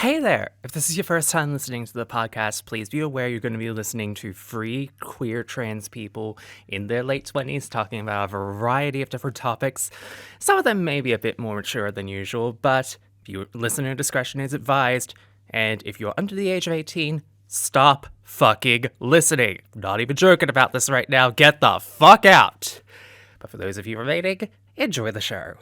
Hey there! If this is your first time listening to the podcast, please be aware you're going to be listening to three queer trans people in their late 20s talking about a variety of different topics. Some of them may be a bit more mature than usual, but listener discretion is advised, and if you're under the age of 18, stop fucking listening. I'm not even joking about this right now. Get the fuck out! But for those of you remaining, enjoy the show.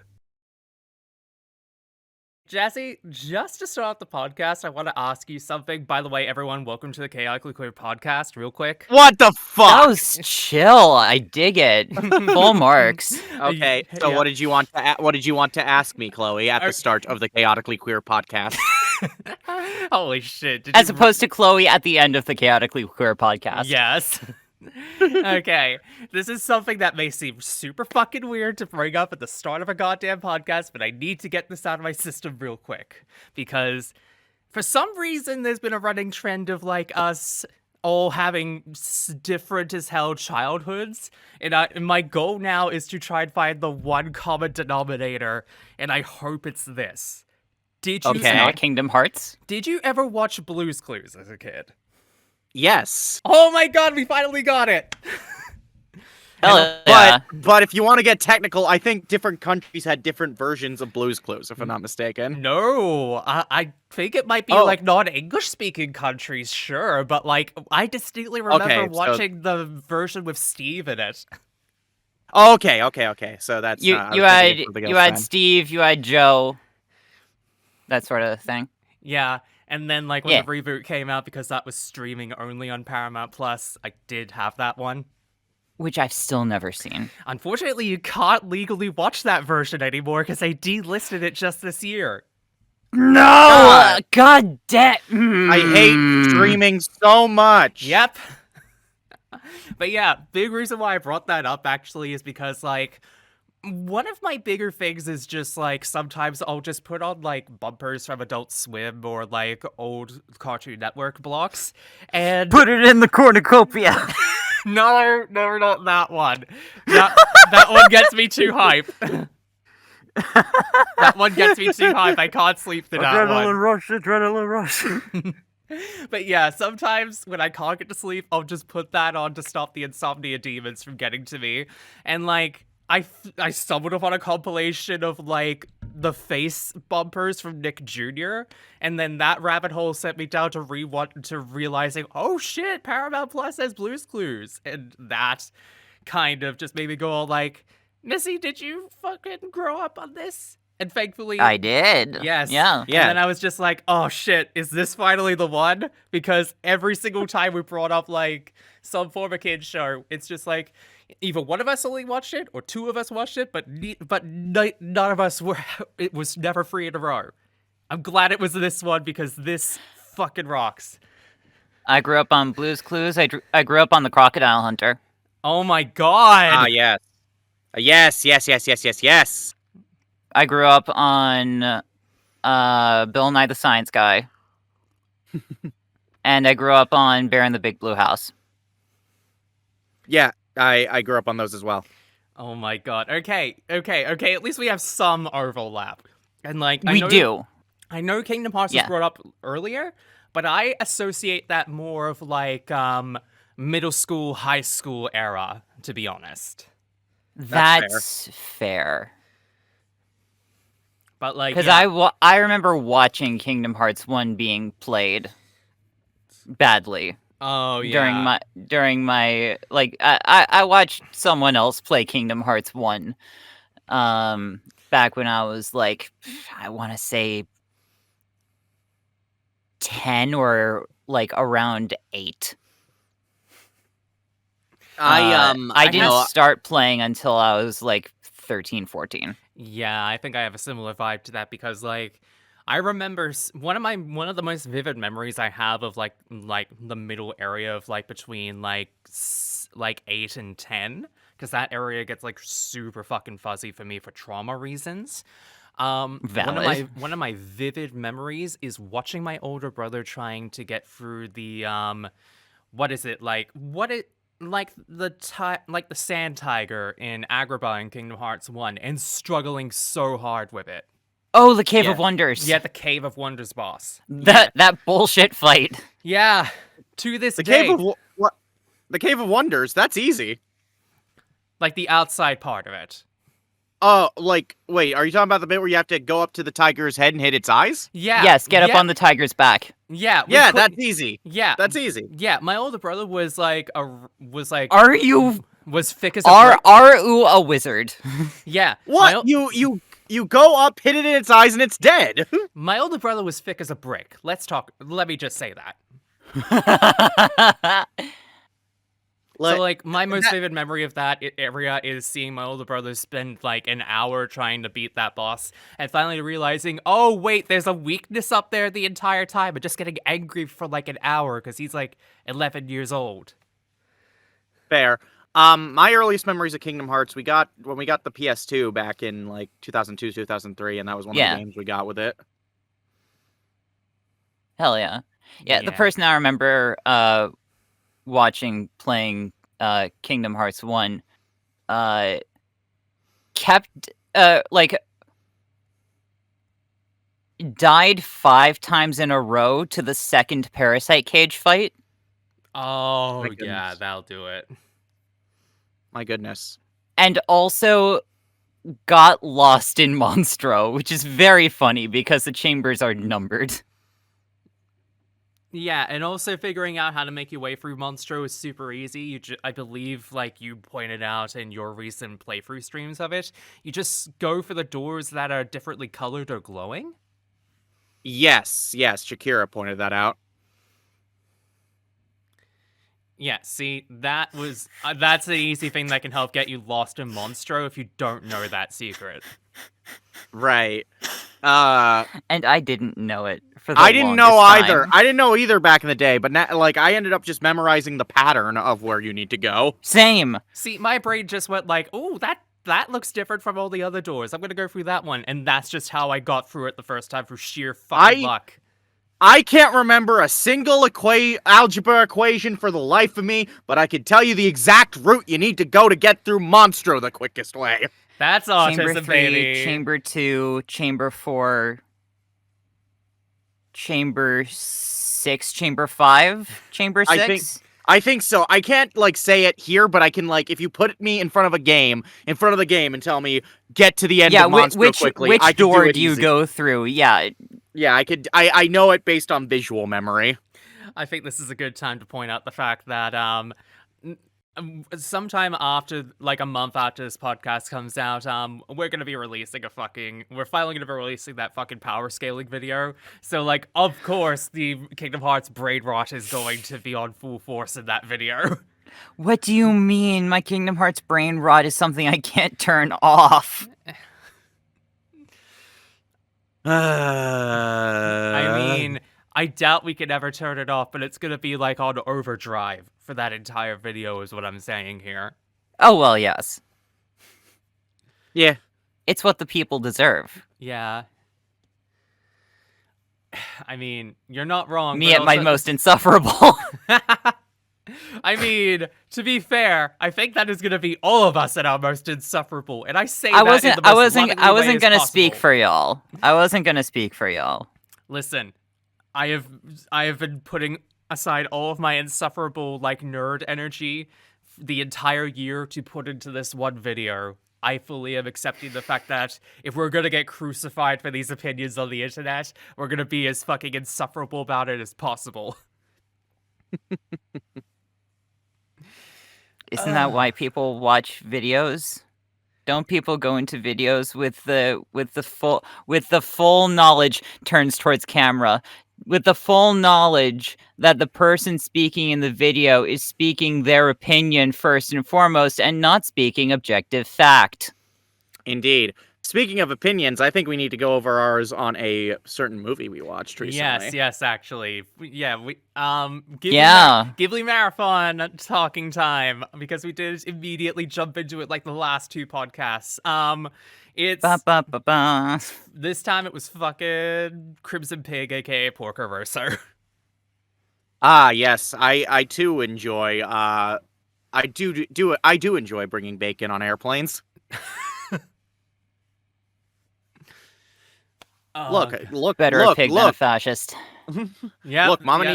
Jesse, just to start off the podcast, I want to ask you something. By the way, everyone, welcome to the Chaotically podcast, real quick. What the fuck? That was chill. I dig it. Full marks. Okay, so Yeah. what did you want to ask me, Chloe, at the start of the Chaotically Queer podcast? Holy shit. As opposed to Chloe at the end of the Chaotically Queer podcast. Yes. Okay, this is something that may seem super fucking weird to bring up at the start of a goddamn podcast, but I need to get this out of my system real quick. Because for some reason, there's been a running trend of, like, us all having different as hell childhoods. And my goal now is to try and find the one common denominator, and I hope it's this. Did you, Okay. Not Kingdom Hearts? Did you ever watch Blue's Clues as a kid? Yes. Oh my god, we finally got it! But if you want to get technical, I think different countries had different versions of Blue's Clues, if I'm not mistaken. No, I think it might be like non-English speaking countries, sure, but like I distinctly remember watching the version with Steve in it. Okay. So that's you had Steve, you had Joe, that sort of thing. Yeah. And then, like, when the reboot came out, because that was streaming only on Paramount Plus, I did have that one. Which I've still never seen. Unfortunately, you can't legally watch that version anymore, because they delisted it just this year. No! God damn! I hate streaming so much! Yep. But yeah, big reason why I brought that up, actually, is because, like, one of my bigger things is just, like, sometimes I'll just put on, like, bumpers from Adult Swim or, like, old Cartoon Network blocks, and... Put it in the cornucopia! No, not that one. That one gets me too hype. That one gets me too hype. I can't sleep through that one. Adrenaline rush. But yeah, sometimes when I can't get to sleep, I'll just put that on to stop the insomnia demons from getting to me, and, like... I stumbled upon a compilation of, like, the face bumpers from Nick Jr., and then that rabbit hole sent me down to realizing, oh shit, Paramount Plus has Blue's Clues, and that kind of just made me go all like, Missy, did you fucking grow up on this? And thankfully... I did. Yes. Yeah. And then I was just like, oh shit, is this finally the one? Because every single time we brought up, like, some form of kid's show, it's just like, either one of us only watched it, or two of us watched it, but none of us were, it was never free in a row. I'm glad it was this one, because this fucking rocks. I grew up on Blue's Clues. I grew up on The Crocodile Hunter. Oh my god! Ah, yes. Yes. I grew up on Bill Nye the Science Guy. And I grew up on Bear in the Big Blue House. Yeah, I grew up on those as well. Oh my god. Okay. At least we have some overlap. And, like, I know Kingdom Hearts was brought up earlier, but I associate that more of, like, middle school, high school era, to be honest. That's fair. But, like, because I remember watching Kingdom Hearts 1 being played badly. Oh yeah. During my like I watched someone else play Kingdom Hearts 1 back when I was, like, I want to say 10 or, like, around 8. I didn't start playing until I was, like, 13, 14. Yeah, I think I have a similar vibe to that, because, like, I remember one of the most vivid memories I have of, like the middle area of, like, between, like 8 and 10, because that area gets, like, super fucking fuzzy for me for trauma reasons. Valid. One of my vivid memories is watching my older brother trying to get through the the sand tiger in Agrabah in Kingdom Hearts 1, and struggling so hard with it. Oh, the Cave Yeah. of Wonders. Yeah, the Cave of Wonders boss. That bullshit fight. Yeah. To this The day. Cave of what? The Cave of Wonders. That's easy. Like the outside part of it. Oh, wait, are you talking about the bit where you have to go up to the tiger's head and hit its eyes? Yeah. Yes, get up yeah, on the tiger's back. Yeah. Yeah, that's easy. Yeah. That's easy. Yeah, my older brother was like Are you was thick as a brick. are you a wizard? Yeah. What? You go up, hit it in its eyes, and it's dead. My older brother was thick as a brick. Let me just say that. So, like, my most vivid memory of that area is seeing my older brother spend, like, an hour trying to beat that boss, and finally realizing, oh, wait, there's a weakness up there the entire time, and just getting angry for, like, an hour, because he's, like, 11 years old. Fair. My earliest memories of Kingdom Hearts, when we got the PS2 back in, like, 2002, 2003, and that was one of the games we got with it. Hell yeah. Yeah, the person I remember playing Kingdom Hearts 1 kept died 5 times in a row to the second Parasite Cage fight. Oh, yeah, that'll do it. My goodness. And also got lost in Monstro, which is very funny because the chambers are numbered. Yeah, and also figuring out how to make your way through Monstro is super easy. I believe, like you pointed out in your recent playthrough streams of it, you just go for the doors that are differently colored or glowing. Yes, Shakira pointed that out. Yeah, see, that's an easy thing that can help get you lost in Monstro if you don't know that secret. Right. And I didn't know it for the I didn't know longest either. time. I didn't know either back in the day, but now, like, I ended up just memorizing the pattern of where you need to go. Same. See, my brain just went like, oh, that looks different from all the other doors. I'm gonna go through that one. And that's just how I got through it the first time through sheer fucking luck. I can't remember a single algebra equation for the life of me, but I can tell you the exact route you need to go to get through Monstro the quickest way. That's autism, Chamber 3, baby. Chamber 2, Chamber 4, Chamber 6, Chamber 5, Chamber 6? I think so. I can't, like, say it here, but I can, like, if you put me in front of the game, and tell me, get to the end of Monstro quickly, which door do you easy. go through? Yeah. Yeah, I know it based on visual memory. I think this is a good time to point out the fact that sometime after, like a month after this podcast comes out, we're gonna be releasing we're finally gonna be releasing that fucking power scaling video. So, like, of course, the Kingdom Hearts brain rot is going to be on full force in that video. What do you mean? My Kingdom Hearts brain rot is something I can't turn off. I mean, I doubt we can ever turn it off, but it's gonna be like on overdrive for that entire video is what I'm saying here. Oh, well, yes. Yeah. It's what the people deserve. Yeah. I mean, you're not wrong. Me at my most insufferable. I mean, to be fair, I think that is going to be all of us at our most insufferable, and I say I that in the most lovingly I way wasn't as gonna possible. speak for y'all. I wasn't gonna speak for y'all. Listen, I have been putting aside all of my insufferable, like, nerd energy the entire year to put into this one video. I fully am accepting the fact that if we're gonna get crucified for these opinions on the internet, we're gonna be as fucking insufferable about it as possible. Isn't that why people watch videos? Don't people go into videos with the full knowledge, turns towards camera, with the full knowledge that the person speaking in the video is speaking their opinion first and foremost and not speaking objective fact? Indeed. Speaking of opinions, I think we need to go over ours on a certain movie we watched recently. Yes, actually. Yeah, Ghibli Marathon talking time, because we did immediately jump into it like the last two podcasts. This time it was fucking Crimson Pig, aka Porco Rosso. Ah, yes. I too enjoy I do enjoy bringing bacon on airplanes. Oh, Better a pig than a fascist. yeah. Look, Mama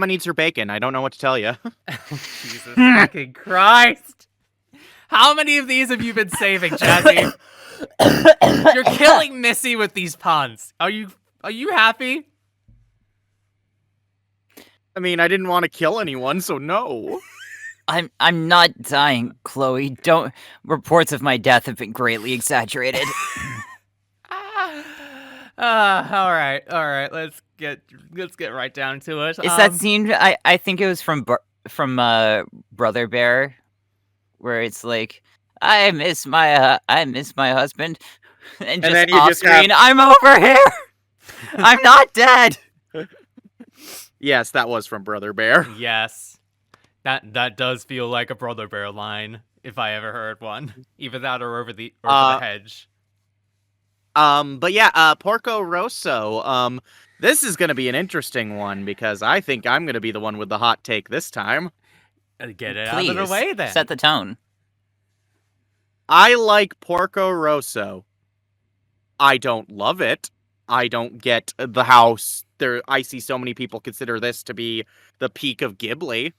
needs her bacon. I don't know what to tell you. Jesus fucking Christ! How many of these have you been saving, Jazzy? You're killing Missy with these puns. Are you happy? I mean, I didn't want to kill anyone, so no. I'm not dying, Chloe. Don't. Reports of my death have been greatly exaggerated. All right. Let's get right down to it. Is that scene? I think it was from Brother Bear, where it's like, I miss my husband, and just then you off just have- screen, I'm over here. I'm not dead. Yes, that was from Brother Bear. Yes, that does feel like a Brother Bear line if I ever heard one. Either that or over the hedge. But yeah, Porco Rosso. This is gonna be an interesting one because I think I'm gonna be the one with the hot take this time. Get it Please, out of the way then. set the tone. I like Porco Rosso. I don't love it. I don't get the house. I see so many people consider this to be the peak of Ghibli.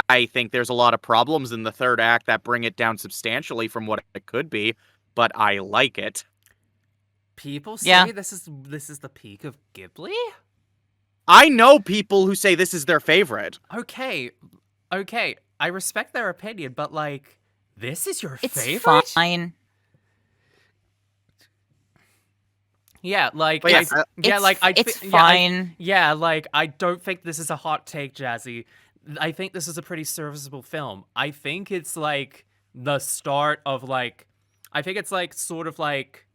I think there's a lot of problems in the third act that bring it down substantially from what it could be, but I like it. People say this is the peak of Ghibli? I know people who say this is their favorite. Okay. I respect their opinion, but like, this is your It's favorite? fine. Yeah, like, But yeah, It's fine. Yeah, like, I don't think this is a hot take, Jazzy. I think this is a pretty serviceable film. I think it's, like, the start of, like... I think it's, like, sort of, like,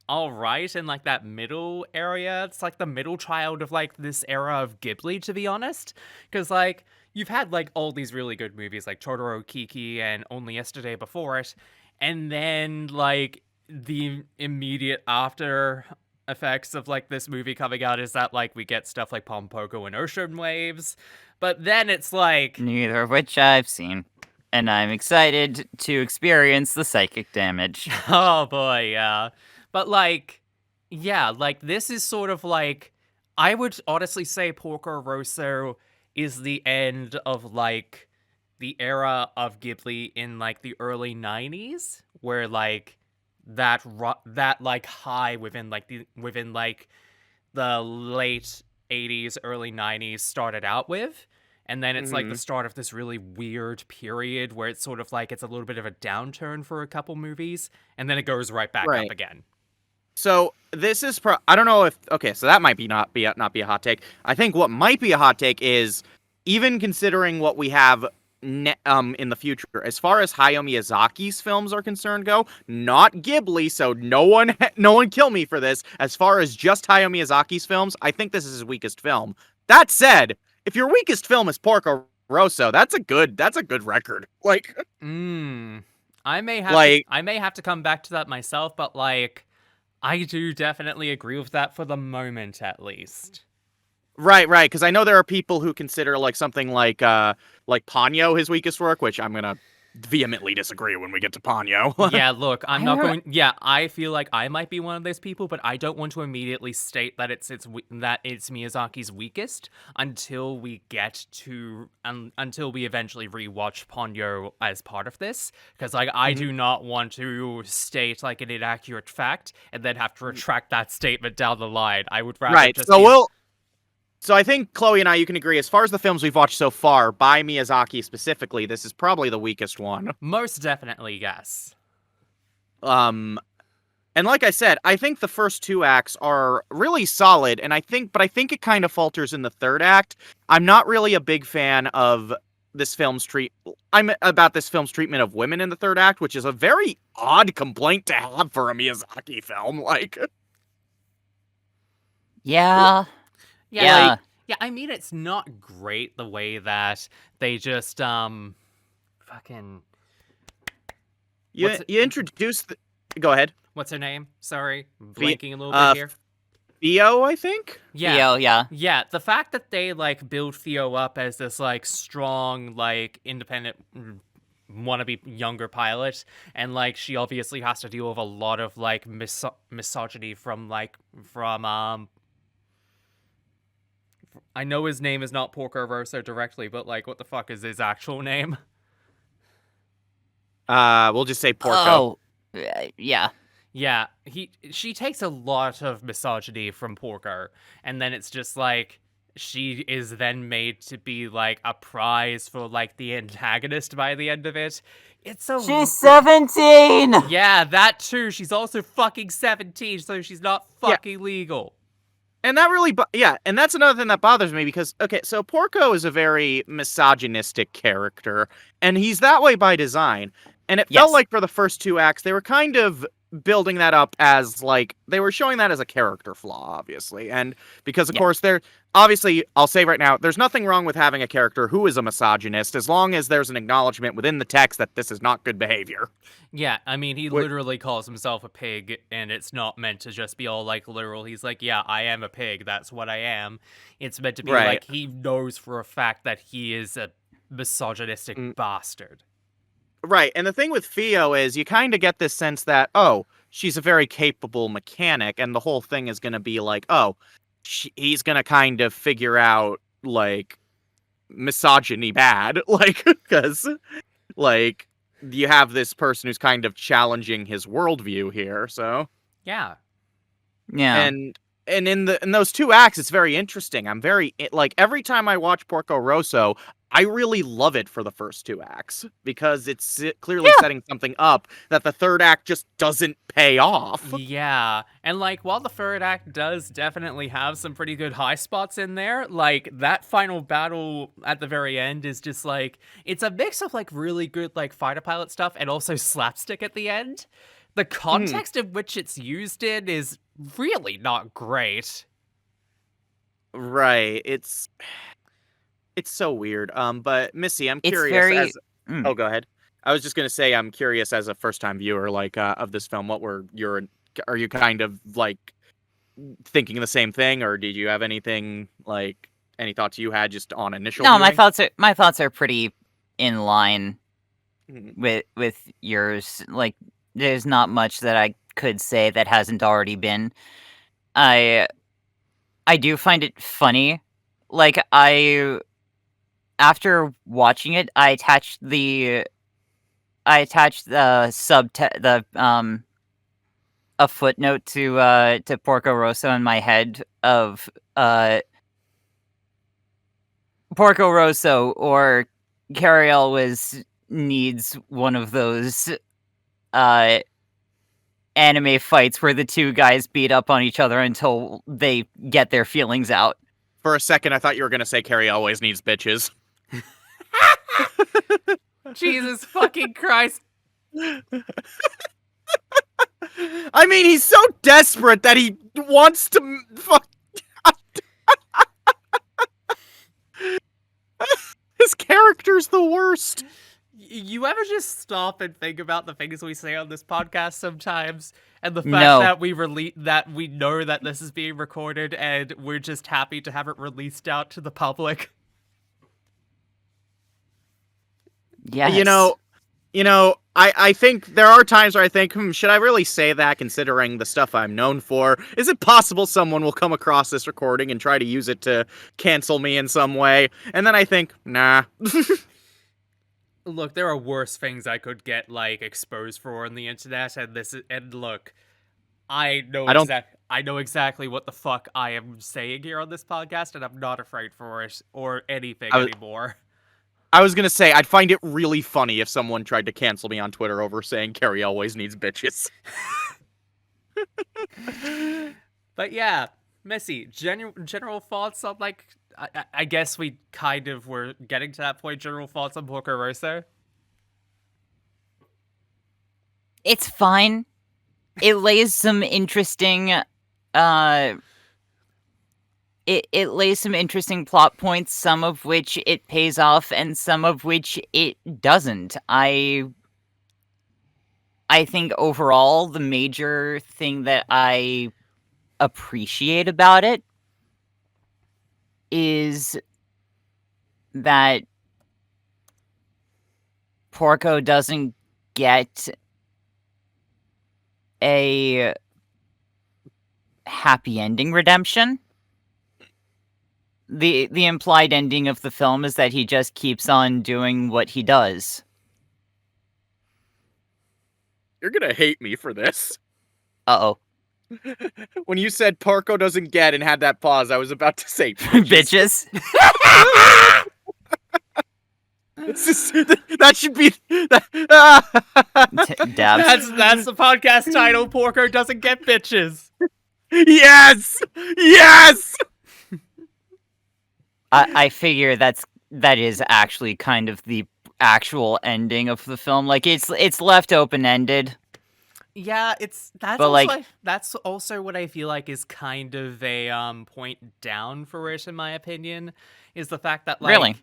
alright in, like, that middle area. It's, like, the middle child of, like, this era of Ghibli, to be honest. Because, like, you've had, like, all these really good movies, like Totoro, Kiki, and Only Yesterday Before It. And then, like... the immediate after effects of like this movie coming out is that like we get stuff like Porco and Ocean Waves, but then it's like Neither of which I've seen, and I'm excited to experience the psychic damage. oh boy, yeah. But like, yeah, like this is sort of like I would honestly say Porco Rosso is the end of like the era of Ghibli in like the early 90s where like that like high within like the late 80s early 90s started out with, and then it's like the start of this really weird period where it's sort of like it's a little bit of a downturn for a couple movies and then it goes right back up again. So this is I don't know if so that might not be a hot take. I think what might be a hot take is even considering what we have in the future, as far as Hayao Miyazaki's films are concerned go, not Ghibli, so no one kill me for this. As far as just Hayao Miyazaki's films, I think this is his weakest film. That said, if your weakest film is Porco Rosso, that's a good record. Like, I may have to come back to that myself, but like, I do definitely agree with that for the moment, at least. Right, because I know there are people who consider like something like Ponyo his weakest work, which I'm gonna vehemently disagree when we get to Ponyo. Yeah, look, I feel like I might be one of those people, but I don't want to immediately state that it's Miyazaki's weakest until we get to until we eventually rewatch Ponyo as part of this, because like I do not want to state like an inaccurate fact and then have to retract that statement down the line. I would rather just So I think Chloe and I, you can agree, as far as the films we've watched so far, by Miyazaki specifically, this is probably the weakest one. Most definitely, yes. And like I said, I think the first two acts are really solid, and I think it kind of falters in the third act. I'm not really a big fan of this film's treatment of women in the third act, which is a very odd complaint to have for a Miyazaki film. Like, Yeah. Yeah, I mean, it's not great the way that they just, fucking... You introduce the... Go ahead. What's her name? Sorry, I'm blanking a little bit here. Theo, I think? Yeah. Yeah, the fact that they, like, build Theo up as this, like, strong, like, independent wannabe younger pilot, and like she obviously has to deal with a lot of like misogyny from I know his name is not Porco Rosso directly, but like what the fuck is his actual name? We'll just say Porco. Yeah. Yeah, she takes a lot of misogyny from Porco, and then it's just like she is then made to be like a prize for like the antagonist by the end of it. It's a She's 17! yeah, that too. She's also fucking 17, so she's not fucking legal. And that really, and that's another thing that bothers me because, okay, so Porco is a very misogynistic character, and he's that way by design. And it felt Yes. like for the first 2 acts, they were kind of building that up as, like, they were showing that as a character flaw, obviously. And because, of course, obviously, I'll say right now, there's nothing wrong with having a character who is a misogynist, as long as there's an acknowledgement within the text that this is not good behavior. Yeah, I mean, he literally calls himself a pig, and it's not meant to just be all, like, literal. He's like, yeah, I am a pig, that's what I am. It's meant to be, like, he knows for a fact that he is a misogynistic bastard. Right, and the thing with Theo is you kind of get this sense that, oh, she's a very capable mechanic, and the whole thing is going to be like, oh, he's going to kind of figure out, like, misogyny bad, like, because, like, you have this person who's kind of challenging his worldview here, so. Yeah. And in those 2 acts, it's very interesting. I'm very, like, every time I watch Porco Rosso, I really love it for the first 2 acts because it's clearly setting something up that the 3rd act just doesn't pay off. Yeah, and like while the 3rd act does definitely have some pretty good high spots in there, like that final battle at the very end is just like it's a mix of like really good like fighter pilot stuff and also slapstick at the end. The context in which it's used in is really not great. Right, it's so weird. But Missy, I'm curious. Very... Oh, go ahead. I was just gonna say, I'm curious as a first-time viewer, like, of this film. Are you kind of like thinking the same thing, or did you have anything like any thoughts you had just on initial? No, viewing? my thoughts are pretty in line with yours. Like, there's not much that I could say that hasn't already been. I do find it funny. Like, after watching it, I attached the a footnote to Porco Rosso in my head of Porco Rosso or Carrie always needs one of those anime fights where the 2 guys beat up on each other until they get their feelings out. For a second, I thought you were gonna say Carrie always needs bitches. Jesus fucking Christ. I mean, he's so desperate that he wants to fuck. His character's the worst. You ever just stop and think about the things we say on this podcast sometimes, and the fact No. that we know that this is being recorded, and we're just happy to have it released out to the public? Yes. You know, I think there are times where I think, should I really say that considering the stuff I'm known for? Is it possible someone will come across this recording and try to use it to cancel me in some way? And then I think, nah. Look, there are worse things I could get like exposed for on the internet, and look, I know exactly what the fuck I am saying here on this podcast, and I'm not afraid for it or anything anymore. I was gonna say, I'd find it really funny if someone tried to cancel me on Twitter over saying Carrie always needs bitches. But yeah, Missy, general thoughts on like, I guess we kind of were getting to that point, general thoughts on Porco Rosso? It's fine. It lays some interesting it lays some interesting plot points, some of which it pays off and some of which it doesn't. I think overall the major thing that I appreciate about it is that Porco doesn't get a happy ending redemption. The implied ending of the film is that he just keeps on doing what he does. You're gonna hate me for this. Uh-oh. When you said Porco doesn't get and had that pause, I was about to say Bitches. That should be Dabs. That's the podcast title. Porco doesn't get bitches. Yes! Yes! I figure that is actually kind of the actual ending of the film. Like it's left open-ended. Yeah, that's also what I feel like is kind of a point down for it, in my opinion, is the fact that, like, Really?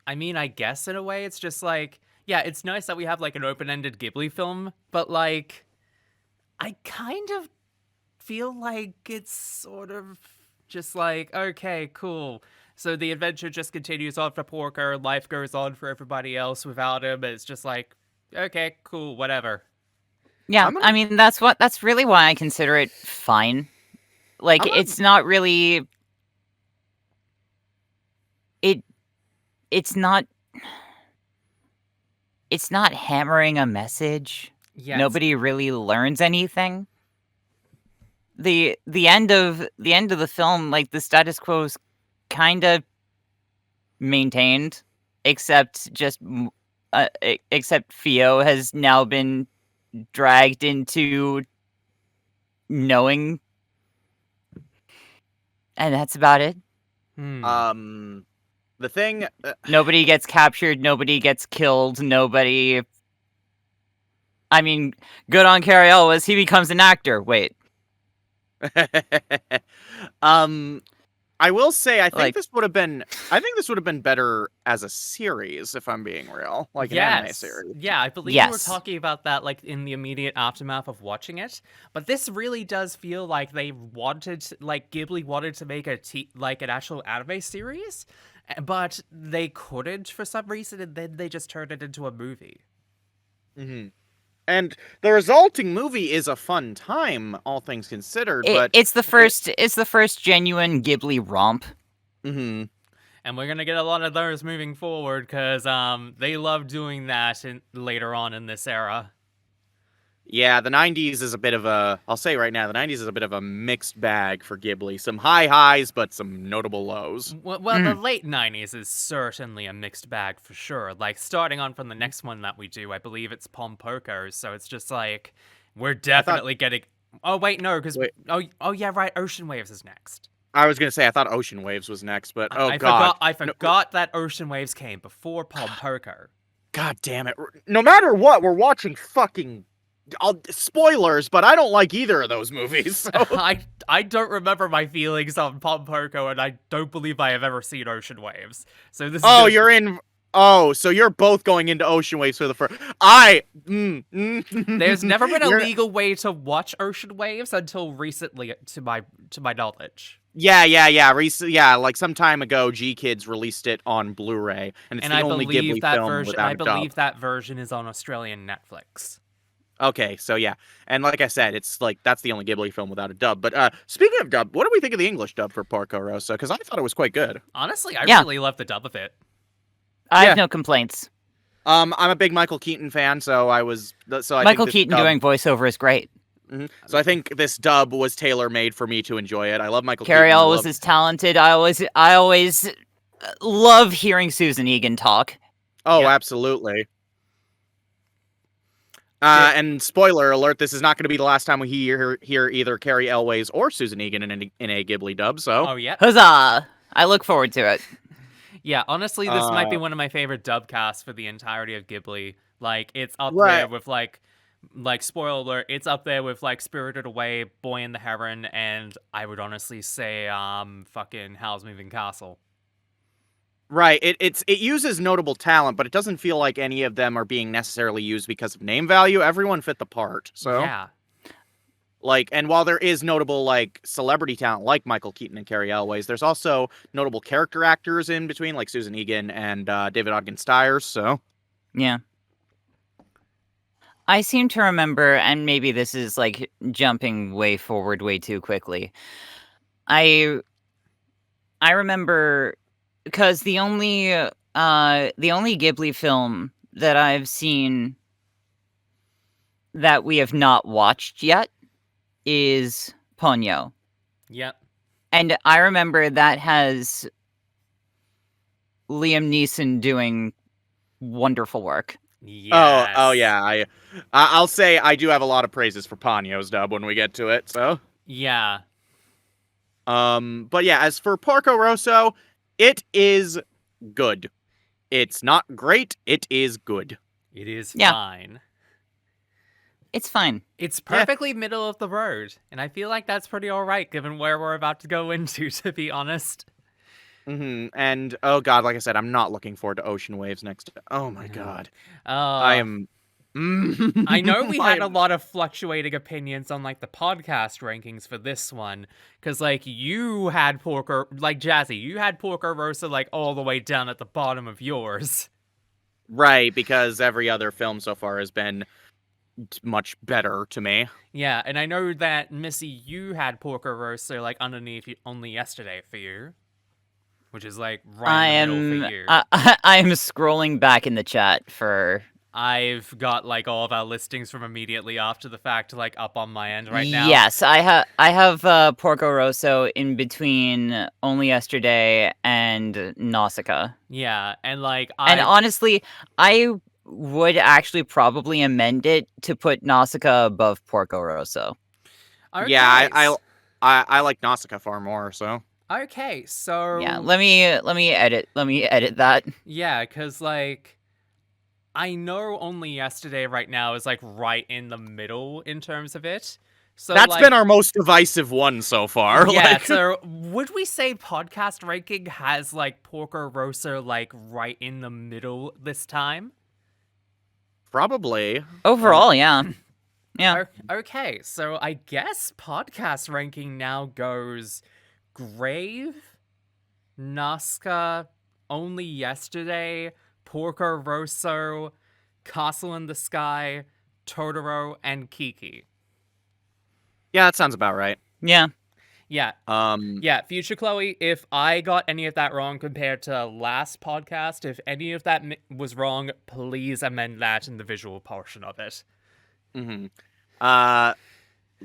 I mean, I guess in a way it's just like, yeah, it's nice that we have like an open-ended Ghibli film, but like I kind of feel like it's sort of just like, okay, cool. So the adventure just continues on for Porco, life goes on for everybody else without him. It's just like, okay, cool, whatever. Yeah, I mean that's really why I consider it fine. Like it's not really it's not hammering a message. Yeah, Nobody really learns anything. The end of the film, like the status quo is kind of maintained, except except Fio has now been dragged into knowing, and that's about it. The thing Nobody gets captured, nobody gets killed, nobody. I mean, good on Cary Elwes, he becomes an actor. Wait. I will say I think Like- this would have been better as a series, if I'm being real. Like an anime series. Yeah, I believe we were Yes. talking about that like in the immediate aftermath of watching it. But this really does feel like they wanted, like Ghibli wanted to make like an actual anime series, but they couldn't for some reason, and then they just turned it into a movie. Mm-hmm. And the resulting movie is a fun time, all things considered. But it's the first genuine Ghibli romp. Mm-hmm. And we're gonna get a lot of those moving forward because they love doing that later on in this era. Yeah, the 90s is a bit of a, I'll say right now, the 90s is a bit of a mixed bag for Ghibli. Some high highs, but some notable lows. Well, the late 90s is certainly a mixed bag for sure. Like, starting on from the next one that we do, I believe it's Porco, so it's just like, we're definitely getting... Oh, wait, no, because... Oh, yeah, right, Ocean Waves is next. I was going to say, I thought Ocean Waves was next, but I forgot that Ocean Waves came before Porco. God damn it. No matter what, we're watching fucking... spoilers, but I don't like either of those movies. So. I don't remember my feelings on Porco, and I don't believe I have ever seen Ocean Waves. So this. Oh, you're in. Oh, so you're both going into Ocean Waves for the first. There's never been a legal way to watch Ocean Waves until recently, to my knowledge. Yeah. Like some time ago, G Kids released it on Blu-ray, and it's the only Ghibli film without a dub. I believe that version is on Australian Netflix. Okay, so yeah, and like I said, it's like that's the only Ghibli film without a dub. But speaking of dub, what do we think of the English dub for Porco Rosso? Because I thought it was quite good. Honestly, I really love the dub of it. I have no complaints. I'm a big Michael Keaton fan, so I Michael Keaton doing voiceover is great. Mm-hmm. So I think this dub was tailor-made for me to enjoy it. I love Michael Keaton. Cary Elwes is talented. I always love hearing Susan Egan talk. Oh, absolutely. And spoiler alert, this is not going to be the last time we hear either Cary Elwes or Susan Egan in a Ghibli dub, so... Oh, yeah. Huzzah! I look forward to it. Yeah, honestly, this might be one of my favorite dub casts for the entirety of Ghibli. Like, it's up there with, like, spoiler alert, it's up there with, like, Spirited Away, Boy and the Heron, and I would honestly say, fucking Howl's Moving Castle. Right, it uses notable talent, but it doesn't feel like any of them are being necessarily used because of name value. Everyone fit the part, so... Yeah. Like, and while there is notable like celebrity talent like Michael Keaton and Carrie Elways, there's also notable character actors in between, like Susan Egan and David Ogden Stiers. So Yeah. I seem to remember, and maybe this is like jumping way forward way too quickly. I remember because the only Ghibli film that I've seen that we have not watched yet is Ponyo. Yep. And I remember that has Liam Neeson doing wonderful work. Yes. oh yeah, I'll say I do have a lot of praises for Ponyo's dub when we get to it. So Yeah. but yeah, as for Porco Rosso, it is good. It's not great. It is good. It is Yeah. fine. It's fine. It's perfectly middle of the road, and I feel like that's pretty alright given where we're about to go into, to be honest. And oh god, like I said, I'm not looking forward to Ocean Waves next. Oh my god, I am. I know we had a lot of fluctuating opinions on like the podcast rankings for this one, because like you had Porco, like Jazzy, you had Porco Rosa like all the way down at the bottom of yours. Right, because every other film so far has been much better to me. Yeah, and I know that Missy, you had Porco Rosa like underneath only yesterday for you, which is like right in the middle for you. I am scrolling back in the chat for. I've got like all of our listings from immediately after the fact like up on my end right now. Yes, I have Porco Rosso in between Only Yesterday and Nausicaa. Yeah, and like And honestly, I would actually probably amend it to put Nausicaa above Porco Rosso. Okay. Yeah, I like Nausicaa far more. So Okay, so Yeah, let me edit that. yeah, because like I know Only Yesterday right now is like right in the middle in terms of it. So that's like, been our most divisive one so far. yeah. Like, So would we say podcast ranking has like Porco Rosso like right in the middle this time? probably. Overall, yeah. Yeah. Okay, so I guess podcast ranking now goes Grave, Nazca, Only Yesterday, Porco Rosso, Castle in the Sky, Totoro, and Kiki. Yeah, that sounds about right. Yeah. Yeah. Yeah, Future Chloe, if I got any of that wrong compared to last podcast, if any of that was wrong, please amend that in the visual portion of it.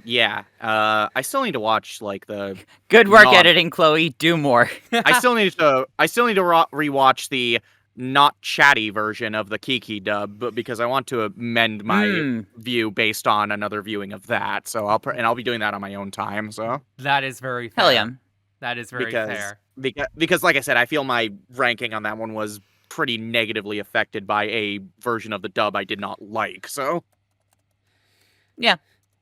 Yeah. I still need to watch like the. Good work Non- editing, Chloe. Do more. I still need to rewatch the not chatty version of the Kiki dub, but because I want to amend my view based on another viewing of that. So I'll be doing that on my own time. So That is very fair. Hell yeah. That is very fair. Because like I said, I feel my ranking on that one was pretty negatively affected by a version of the dub I did not like. So Yeah.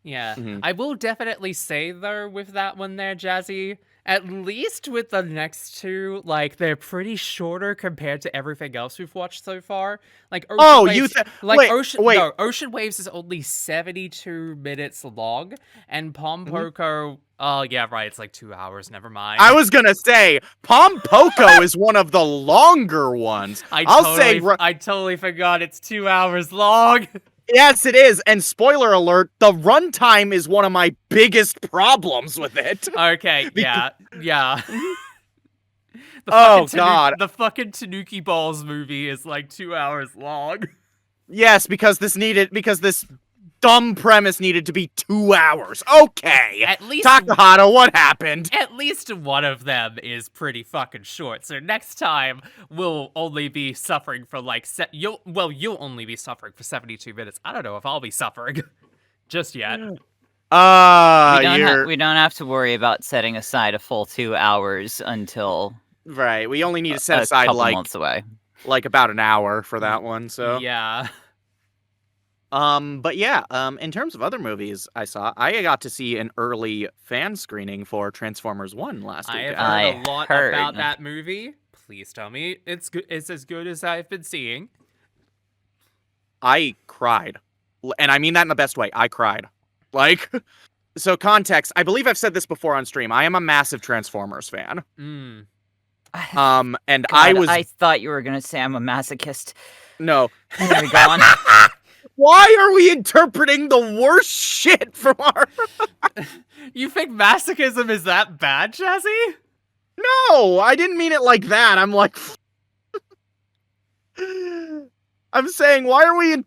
Yeah. I will definitely say, though, with that one there, Jazzy, at least with the next two, like, they're pretty shorter compared to everything else we've watched so far. Like, Ocean Waves is only 72 minutes long, and Porco, oh, yeah, right, it's like 2 hours, never mind. I was gonna say, Porco is one of the longer ones. I totally forgot it's 2 hours long. Yes, it is. And spoiler alert, the runtime is one of my biggest problems with it. Okay, yeah. God. The fucking Tanuki Balls movie is like 2 hours long. Yes, because this dumb premise needed to be 2 hours. Okay. At least Takahata, what happened? At least one of them is pretty fucking short. So next time we'll only be suffering for like you'll only be suffering for 72 minutes. I don't know if I'll be suffering just yet. We don't have to worry about setting aside a full 2 hours until right. We only need to set aside months away. Like about an hour for that one. So yeah. But yeah, in terms of other movies I saw, I got to see an early fan screening for Transformers 1 last weekend. I have heard a lot about that movie. Please tell me it's good. It's as good as I've been seeing. I cried. And I mean that in the best way. I cried. Like, So context, I believe I've said this before on stream. I am a massive Transformers fan. Mm. And God, I thought you were gonna say I'm a masochist. No. Anyway, go on. Why are we interpreting the worst shit from our... You think masochism is that bad, Jazzy? No, I didn't mean it like that. I'm like... I'm saying, why are we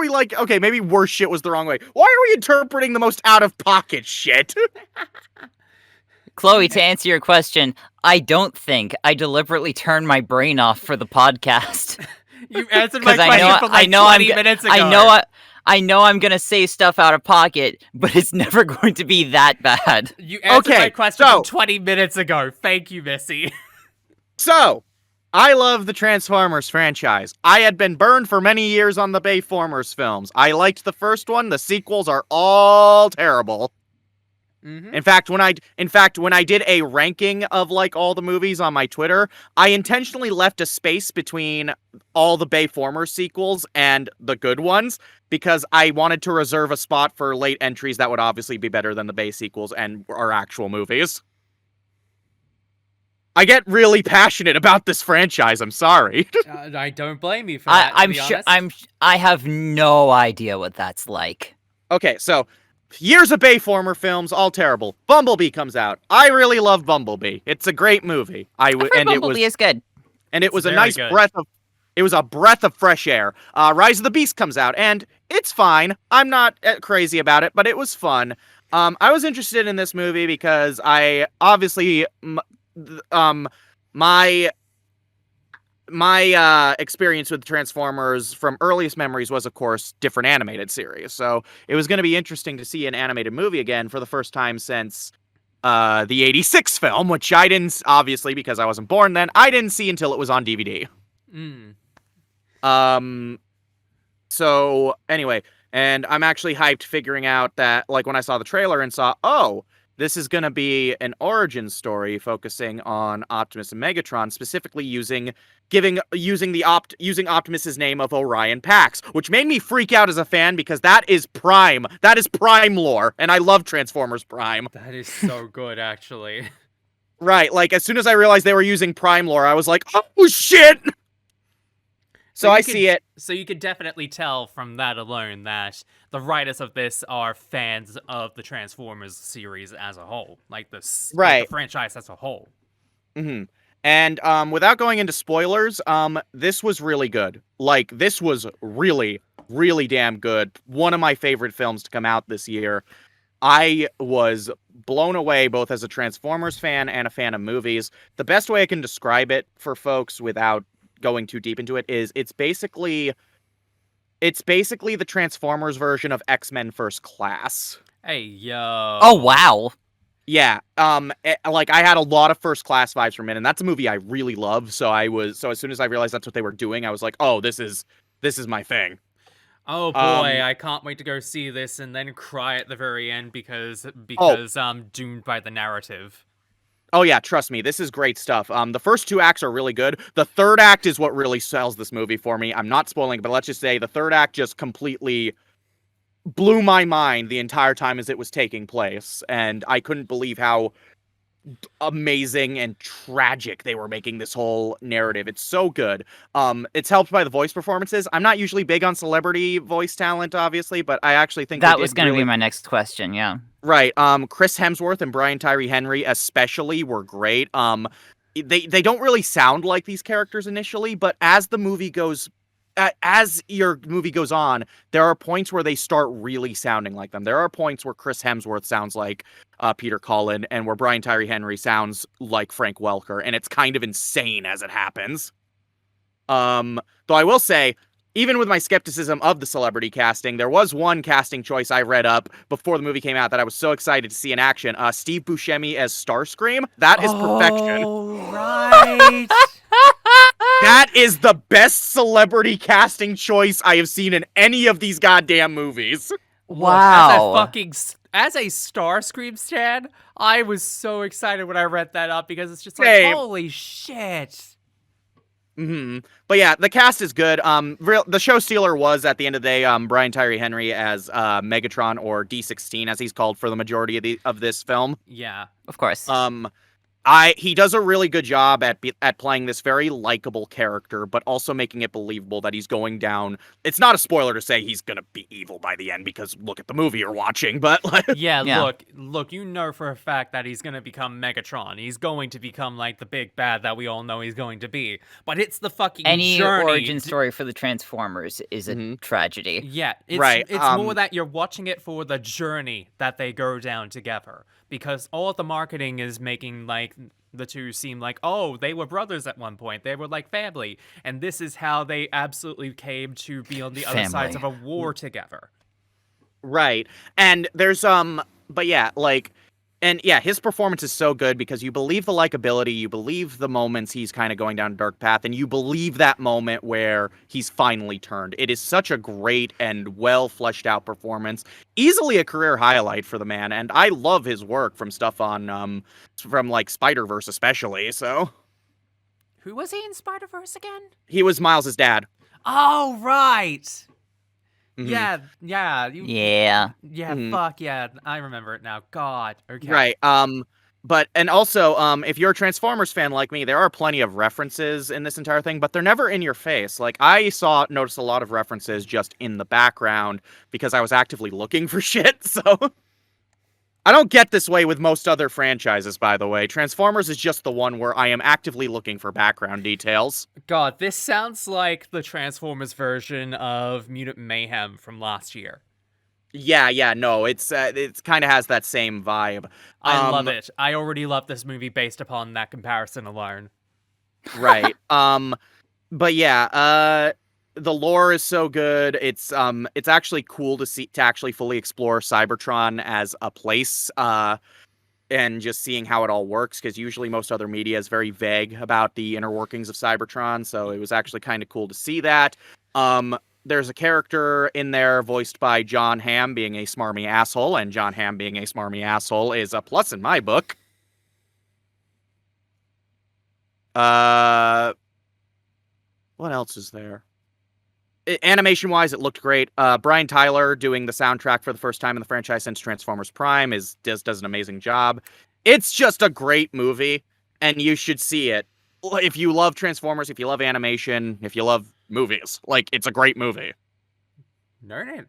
like, okay, maybe worse shit was the wrong way. Why are we interpreting the most out-of-pocket shit? Chloe, to answer your question, I don't think I deliberately turned my brain off for the podcast. You answered my question from like 20 minutes ago. I know I'm gonna say stuff out of pocket, but it's never going to be that bad. You answered my question from 20 minutes ago. Thank you, Missy. So, I love the Transformers franchise. I had been burned for many years on the Bayformers films. I liked the first one. The sequels are all terrible. Mm-hmm. In fact, when I did a ranking of like all the movies on my Twitter, I intentionally left a space between all the Bayformers sequels and the good ones because I wanted to reserve a spot for late entries that would obviously be better than the Bay sequels and are actual movies. I get really passionate about this franchise. I'm sorry. I don't blame you for that. I have no idea what that's like. Okay, so years of Bayformer films, all terrible. Bumblebee comes out. I really love Bumblebee. It's a great movie. Bumblebee is good. And it was a nice breath of fresh air. Rise of the Beast comes out, and it's fine. I'm not crazy about it, but it was fun. I was interested in this movie because I obviously my experience with Transformers from earliest memories was, of course, different animated series. So it was going to be interesting to see an animated movie again for the first time since the 86 film, which I didn't, obviously, because I wasn't born then, I didn't see until it was on DVD. So anyway, and I'm actually hyped figuring out that, like, when I saw the trailer and saw, oh, this is going to be an origin story focusing on Optimus and Megatron, specifically using Optimus's name of Orion Pax, which made me freak out as a fan because that is Prime. That is Prime lore, and I love Transformers Prime. That is so good, actually. Right, like, as soon as I realized they were using Prime lore, I was like, oh, shit! So I see it. So you could definitely tell from that alone that the writers of this are fans of the Transformers series as a whole, like the franchise as a whole. Mm-hmm. And without going into spoilers, this was really good. Like, this was really, really damn good. One of my favorite films to come out this year. I was blown away both as a Transformers fan and a fan of movies. The best way I can describe it for folks without going too deep into it is it's basically the Transformers version of X-Men First Class. Hey, yo. Oh, wow. Yeah. Like, I had a lot of First Class vibes from it, and that's a movie I really love. So as soon as I realized that's what they were doing, I was like, oh, this is my thing. Oh boy, I can't wait to go see this and then cry at the very end because I'm doomed by the narrative. Oh yeah, trust me, this is great stuff. The first two acts are really good. The third act is what really sells this movie for me. I'm not spoiling, but let's just say the third act just completely blew my mind the entire time as it was taking place, and I couldn't believe how amazing and tragic they were making this whole narrative. It's so good. It's helped by the voice performances. I'm not usually big on celebrity voice talent, obviously, but I actually think that was going to be my next question. Yeah. Right. Chris Hemsworth and Brian Tyree Henry especially were great. They don't really sound like these characters initially, but as the movie goes as your movie goes on, there are points where they start really sounding like them. There are points where Chris Hemsworth sounds like Peter Cullen, and where Brian Tyree Henry sounds like Frank Welker, and it's kind of insane as it happens. Though I will say, even with my skepticism of the celebrity casting, there was one casting choice I read up before the movie came out that I was so excited to see in action. Steve Buscemi as Starscream. That is perfection. Oh, right. That is the best celebrity casting choice I have seen in any of these goddamn movies. Wow. As a Starscream stan, I was so excited when I read that up because it's just like, Same. holy shit. But yeah, the cast is good. The show stealer was at the end of the day, Brian Tyree Henry as Megatron, or D16 as he's called for the majority of this film. Yeah. Of course. Um, he does a really good job at playing this very likable character, but also making it believable that he's going down. It's not a spoiler to say he's gonna be evil by the end, because look at the movie you're watching. But like, Yeah, Yeah. look, you know for a fact that he's gonna become Megatron. He's going to become like the big bad that we all know he's going to be. But it's the fucking Any journey. origin story for the Transformers is a tragedy. Yeah, it's Right, it's more that you're watching it for the journey that they go down together. Because all of the marketing is making like the two seem like, oh, they were brothers at one point. They were like family. And this is how they absolutely came to be on the other sides of a Family. war together. right. And there's but yeah, like, and yeah, his performance is so good because you believe the likability, you believe the moments he's kind of going down a dark path, and you believe that moment where he's finally turned. It is such a great and well fleshed out performance. Easily a career highlight for the man, and I love his work from stuff on from like Spider-Verse especially. So Who was he in Spider-Verse again? he was Miles' dad. Oh, right. Mhm. Yeah. Yeah. Yeah, Mhm. fuck yeah. I remember it now. God. Okay. Right. But and also, if you're a Transformers fan like me, there are plenty of references in this entire thing, but they're never in your face. Like I noticed a lot of references just in the background because I was actively looking for shit. So I don't get this way with most other franchises, by the way. Transformers is just the one where I am actively looking for background details. God, this sounds like the Transformers version of Mutant Mayhem from last year. Yeah, no, it's kind of has that same vibe. I love it. I already love this movie based upon that comparison alone. Right. But yeah, the lore is so good. It's actually cool to actually fully explore Cybertron as a place, and just seeing how it all works, because usually most other media is very vague about the inner workings of Cybertron, so it was actually kind of cool to see that. There's a character in there voiced by John Hamm being a smarmy asshole, and John Hamm being a smarmy asshole is a plus in my book. What else is there? Animation-wise, it looked great. Brian Tyler doing the soundtrack for the first time in the franchise since Transformers Prime does an amazing job. It's just a great movie, and you should see it. If you love Transformers, if you love animation, if you love movies, like, it's a great movie. Nerd.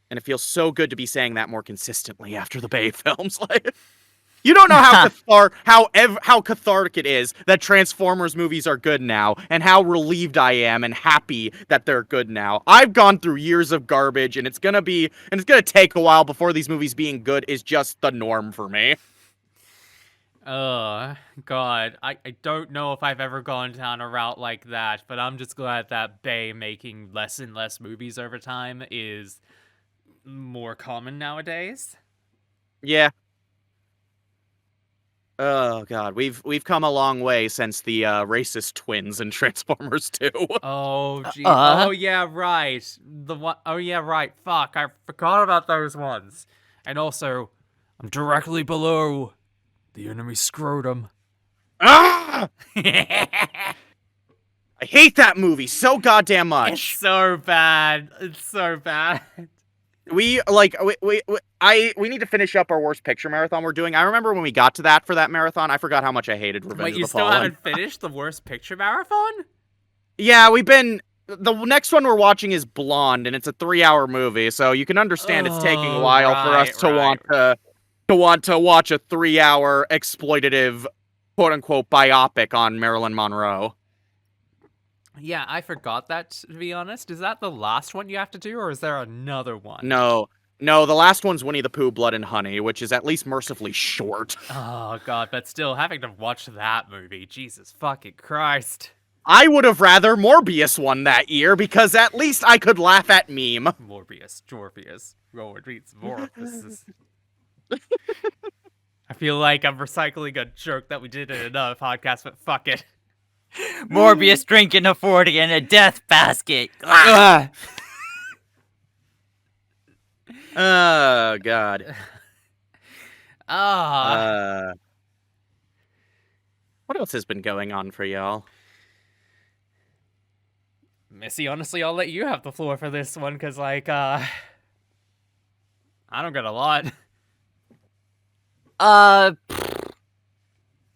And it feels so good to be saying that more consistently after the Bay films. Like, you don't know how cathartic it is that Transformers movies are good now, and how relieved I am and happy that they're good now. I've gone through years of garbage, and it's gonna take a while before these movies being good is just the norm for me. God. I don't know if I've ever gone down a route like that, but I'm just glad that Bay making less and less movies over time is more common nowadays. Yeah. Oh god, we've come a long way since the racist twins in Transformers 2. Oh, gee. Uh-huh. Oh, yeah, right. The one. Oh, yeah, right. Fuck, I forgot about those ones. And also, I'm directly below the enemy scrotum. Ah! It's I hate that movie so goddamn much. so bad. It's so bad. We need to finish up our worst picture marathon we're doing. I remember when we got to that for that marathon, I forgot how much I hated Revenge Wait, of you the still Fallen. haven't finished the worst picture marathon? Yeah, the next one we're watching is Blonde, and it's a 3-hour movie, so you can understand it's taking a Oh, while for us to want to watch a 3-hour exploitative, quote unquote, biopic on Marilyn Monroe. Yeah, I forgot that, to be honest. Is that the last one you have to do, or is there another one? No, the last one's Winnie the Pooh, Blood and Honey, which is at least mercifully short. Oh, God, but still, having to watch that movie, Jesus fucking Christ. I would have rather Morbius won that year, because at least I could laugh at meme. Morbius, Rowan reads Morbius. I feel like I'm recycling a joke that we did in another podcast, but fuck it. Morbius drinking a 40 in a death basket. Oh, God. Ah. What else has been going on for y'all? Missy, honestly, I'll let you have the floor for this one, because, like, I don't get a lot. What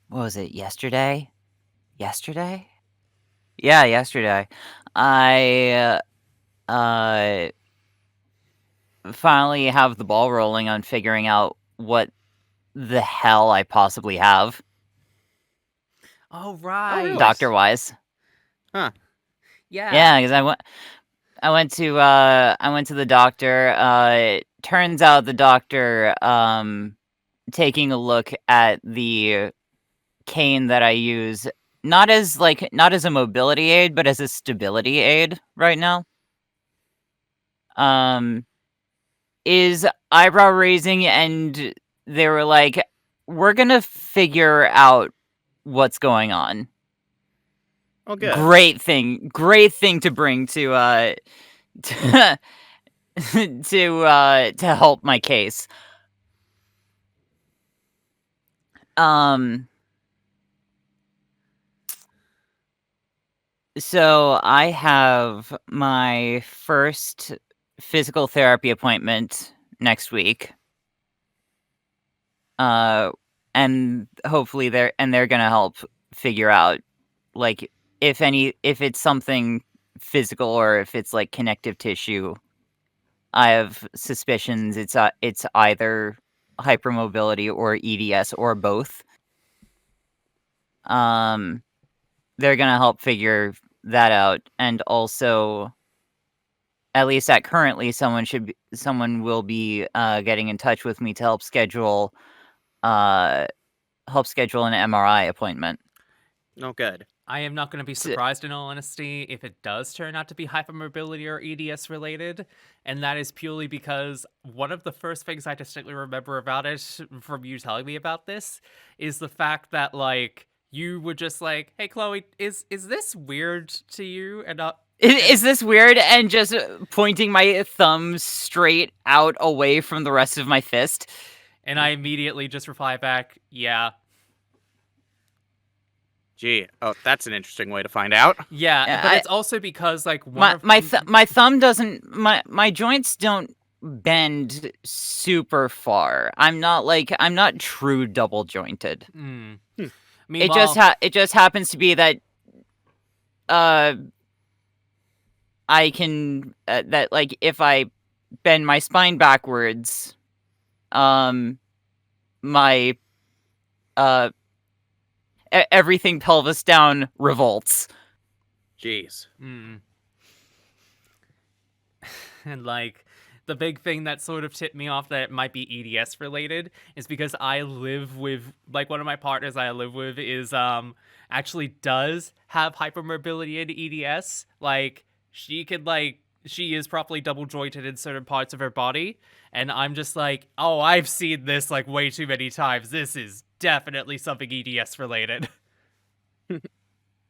was it, yesterday? Yesterday? Yeah, yesterday. I, finally have the ball rolling on figuring out what the hell I possibly have, Oh, right. really? doctor-wise. Huh. Yeah. Yeah, because I went to the doctor. It turns out the doctor, taking a look at the cane that I use, not as a mobility aid, but as a stability aid right now, um, is eyebrow raising, and they were like, "We're gonna figure out what's going on." Oh, good. Great thing to bring to to, to help my case. So I have my first physical therapy appointment next week. And hopefully they're gonna help figure out, like, if it's something physical or if it's like connective tissue. I have suspicions it's either hypermobility or EDS or both. They're gonna help figure that out, and also, at least at currently, someone will be getting in touch with me to help schedule an MRI appointment. Oh, good. I am not going to be So- surprised, in all honesty, if it does turn out to be hypermobility or EDS related, and that is purely because one of the first things I distinctly remember about it, from you telling me about this, is the fact that, like, you were just like, "Hey, Chloe, is this weird to you?" And Is this weird? And just pointing my thumb straight out away from the rest of my fist. and I immediately just reply back, "Yeah." Gee. Oh, that's an interesting way to find out. Yeah, Yeah, but I- it's also because, like, one My of my thumb doesn't, my joints don't bend super far. I'm not true double jointed. Meanwhile, It just happens to be that I can that, like, if I bend my spine backwards, my everything pelvis down revolts. Jeez. and, like, the big thing that sort of tipped me off that it might be EDS related is because I live with, like, one of my partners I live with is actually does have hypermobility and EDS. Like, she is properly double jointed in certain parts of her body, and I'm just like, "Oh, I've seen this, like, way too many times. This is definitely something EDS related."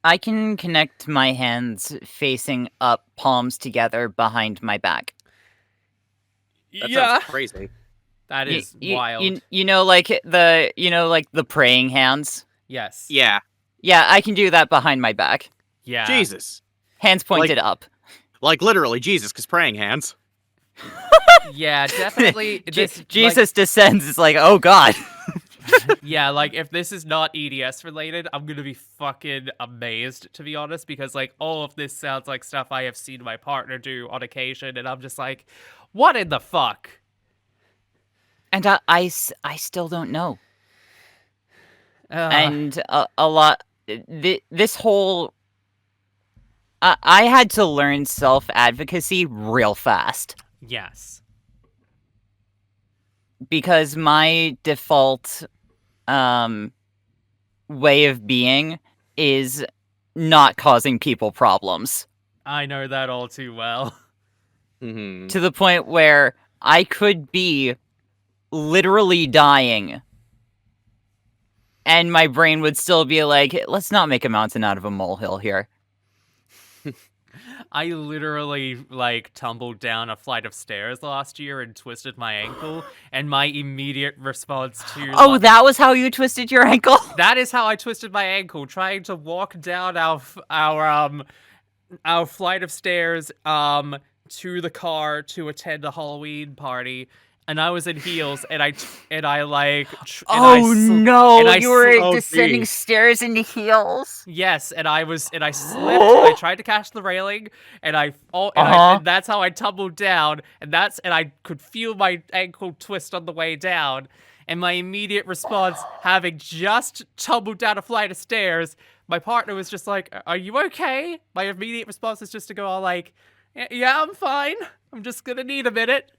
I can connect my hands facing up, palms together behind my back. That Yeah, sounds crazy. that Y- is y- wild. You know, like the praying hands. Yes. Yeah. Yeah, I can do that behind my back. Yeah. Jesus. Hands pointed up. Like literally Jesus, because praying hands. Yeah, definitely. This, Jesus descends. It's like, oh god. yeah, like, if this is not EDS related, I'm gonna be fucking amazed, to be honest, because, like, all of this sounds like stuff I have seen my partner do on occasion, and I'm just like, what in the fuck? And I still don't know. Ugh. And a lot. This whole. I had to learn self-advocacy real fast. Yes. Because my default way of being is not causing people problems, I know that all too well. Mm-hmm. to the point where I could be literally dying and my brain would still be like, let's not make a mountain out of a molehill here. I literally, like, tumbled down a flight of stairs last year and twisted my ankle, and my immediate response to, Oh, like, that was how you twisted your ankle? that is how I twisted my ankle, trying to walk down our flight of stairs to the car to attend a Halloween party, and I was in heels, and I like Oh no, you were Oh, descending geez. stairs in heels. yes, and I slipped, and I tried to catch the railing, and Uh-huh. and that's how I tumbled down, and I could feel my ankle twist on the way down, and my immediate response, having just tumbled down a flight of stairs, my partner was just like, "Are you okay?" My immediate response is just to go all like, "Yeah, I'm fine. I'm just gonna need a minute."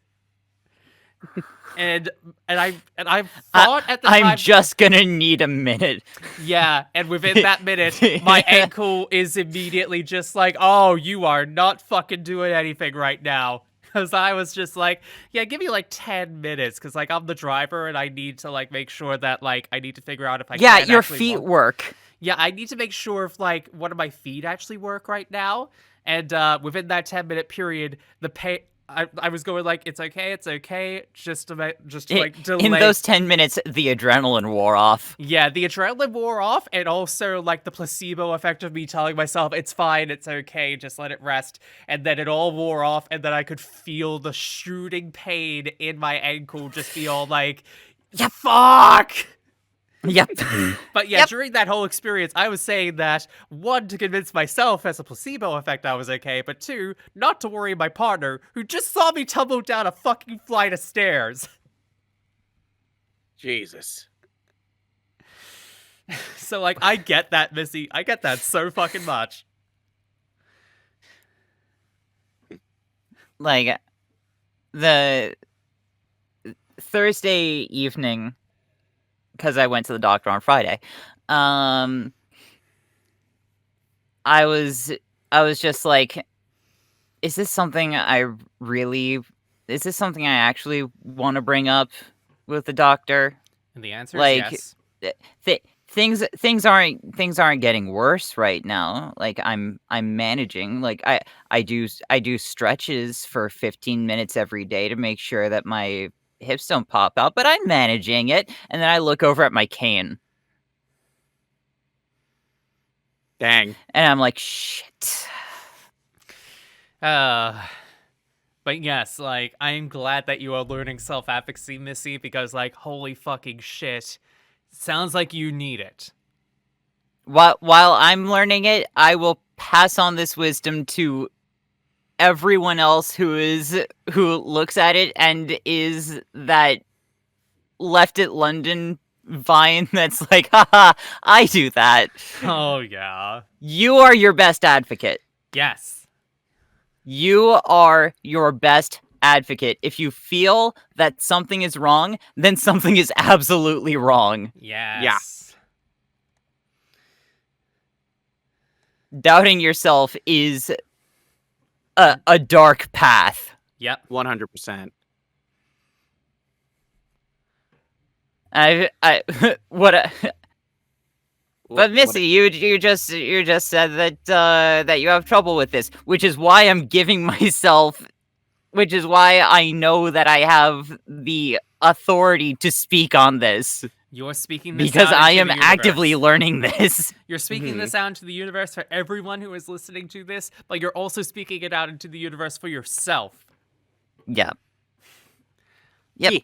And I thought at the I'm time, just gonna need a minute. yeah, and within that minute, my ankle is immediately just like, "Oh, you are not fucking doing anything right now." Because I was just like, yeah, give me like 10 minutes. Because, like, I'm the driver and I need to, like, make sure that, like, I need to figure out if I Yeah, can your actually feet walk. work. Yeah, I need to make sure if, like, one of my feet actually work right now. And within that 10-minute period, I was going like, it's okay, just to like In delay. those 10 minutes, the adrenaline wore off. Yeah, the adrenaline wore off, and also like the placebo effect of me telling myself it's fine, it's okay, just let it rest, and then it all wore off, and then I could feel the shooting pain in my ankle just be all like, Yep. fuck! Yep. But yeah, Yep. during that whole experience, I was saying that, one, to convince myself as a placebo effect I was okay, but two, not to worry my partner, who just saw me tumble down a fucking flight of stairs. Jesus. So, like, I get that, Missy. I get that so fucking much. Like, the Thursday evening, because I went to the doctor on Friday, I was just like, is this something is this something I actually want to bring up with the doctor? And the answer is Like, yes. things aren't getting worse right now. Like, I'm managing. Like, I do stretches for 15 minutes every day to make sure that my hips don't pop out, but I'm managing it. And then I look over at my cane Dang. and I'm like, shit. But yes, like, I'm glad that you are learning self-efficacy, Missy, because, like, holy fucking shit. Sounds like you need it. While I'm learning it, I will pass on this wisdom to everyone else who looks at it and is that left at London Vine that's like, haha, I do that. Oh, yeah. You are your best advocate. Yes. You are your best advocate. If you feel that something is wrong, then something is absolutely wrong. Yes. Doubting yourself is a dark path. Yep. 100%. I what But Missy, you just said that that you have trouble with this, which is why I'm giving myself, which is why I know that I have the authority to speak on this, You're speaking this because out I into am the actively universe. learning this. You're speaking this out into the universe for everyone who is listening to this, but you're also speaking it out into the universe for yourself. Yeah. Yep. Yeah.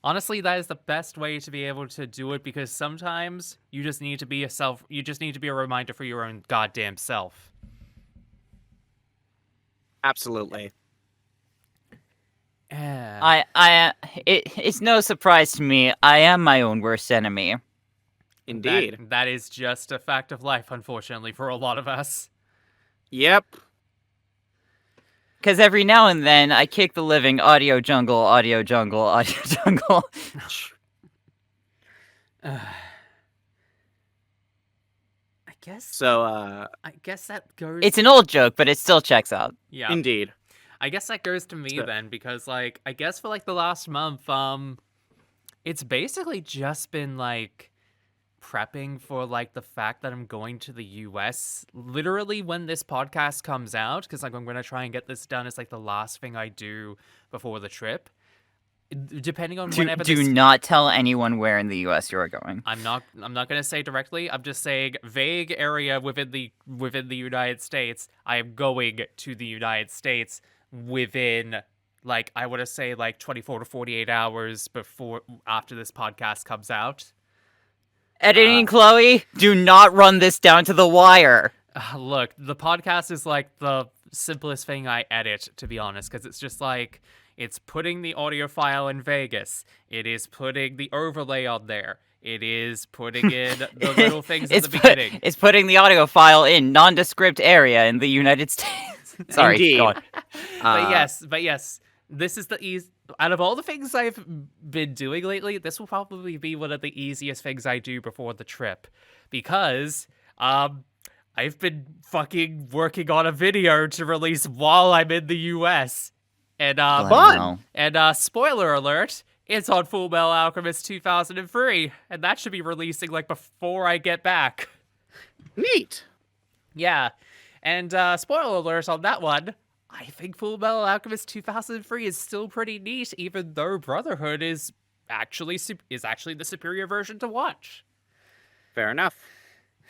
Honestly, that is the best way to be able to do it, because sometimes you just need to be a reminder for your own goddamn self. Absolutely. It's no surprise to me. I am my own worst enemy. Indeed. That is just a fact of life, unfortunately, for a lot of us. Yep. Because every now and then I kick the living audio jungle, audio jungle, audio jungle. I guess. So, I guess that goes. It's an old joke, but it still checks out. Yeah. indeed. I guess that goes to me So- then, because, like, I guess for like the last month, it's basically just been like prepping for like the fact that I'm going to the US literally when this podcast comes out, because like I'm gonna try and get this done as like the last thing I do before the trip. depending on Do, whenever do this. not tell anyone where in the U.S. you are going. I'm not gonna say directly. I'm just saying vague area within the United States. I am going to the United States within like I want to say like 24 to 48 hours after this podcast comes out. Editing, Chloe, do not run this down to the wire. Look, the podcast is like the simplest thing I edit, to be honest, because it's just like it's putting the audio file in Vegas. It is putting the overlay on there. It is putting in the little things at the beginning. It's putting the audio file in nondescript area in the United States. Sorry, Indeed. go on. But yes, this is the easy. Out of all the things I've been doing lately, this will probably be one of the easiest things I do before the trip, because I've been fucking working on a video to release while I'm in the US, and spoiler alert, it's on Fullmetal Alchemist 2003, and that should be releasing like before I get back. Neat. Yeah, and spoiler alert on that one. I think Fullmetal Alchemist 2003 is still pretty neat, even though Brotherhood is actually the superior version to watch. Fair enough.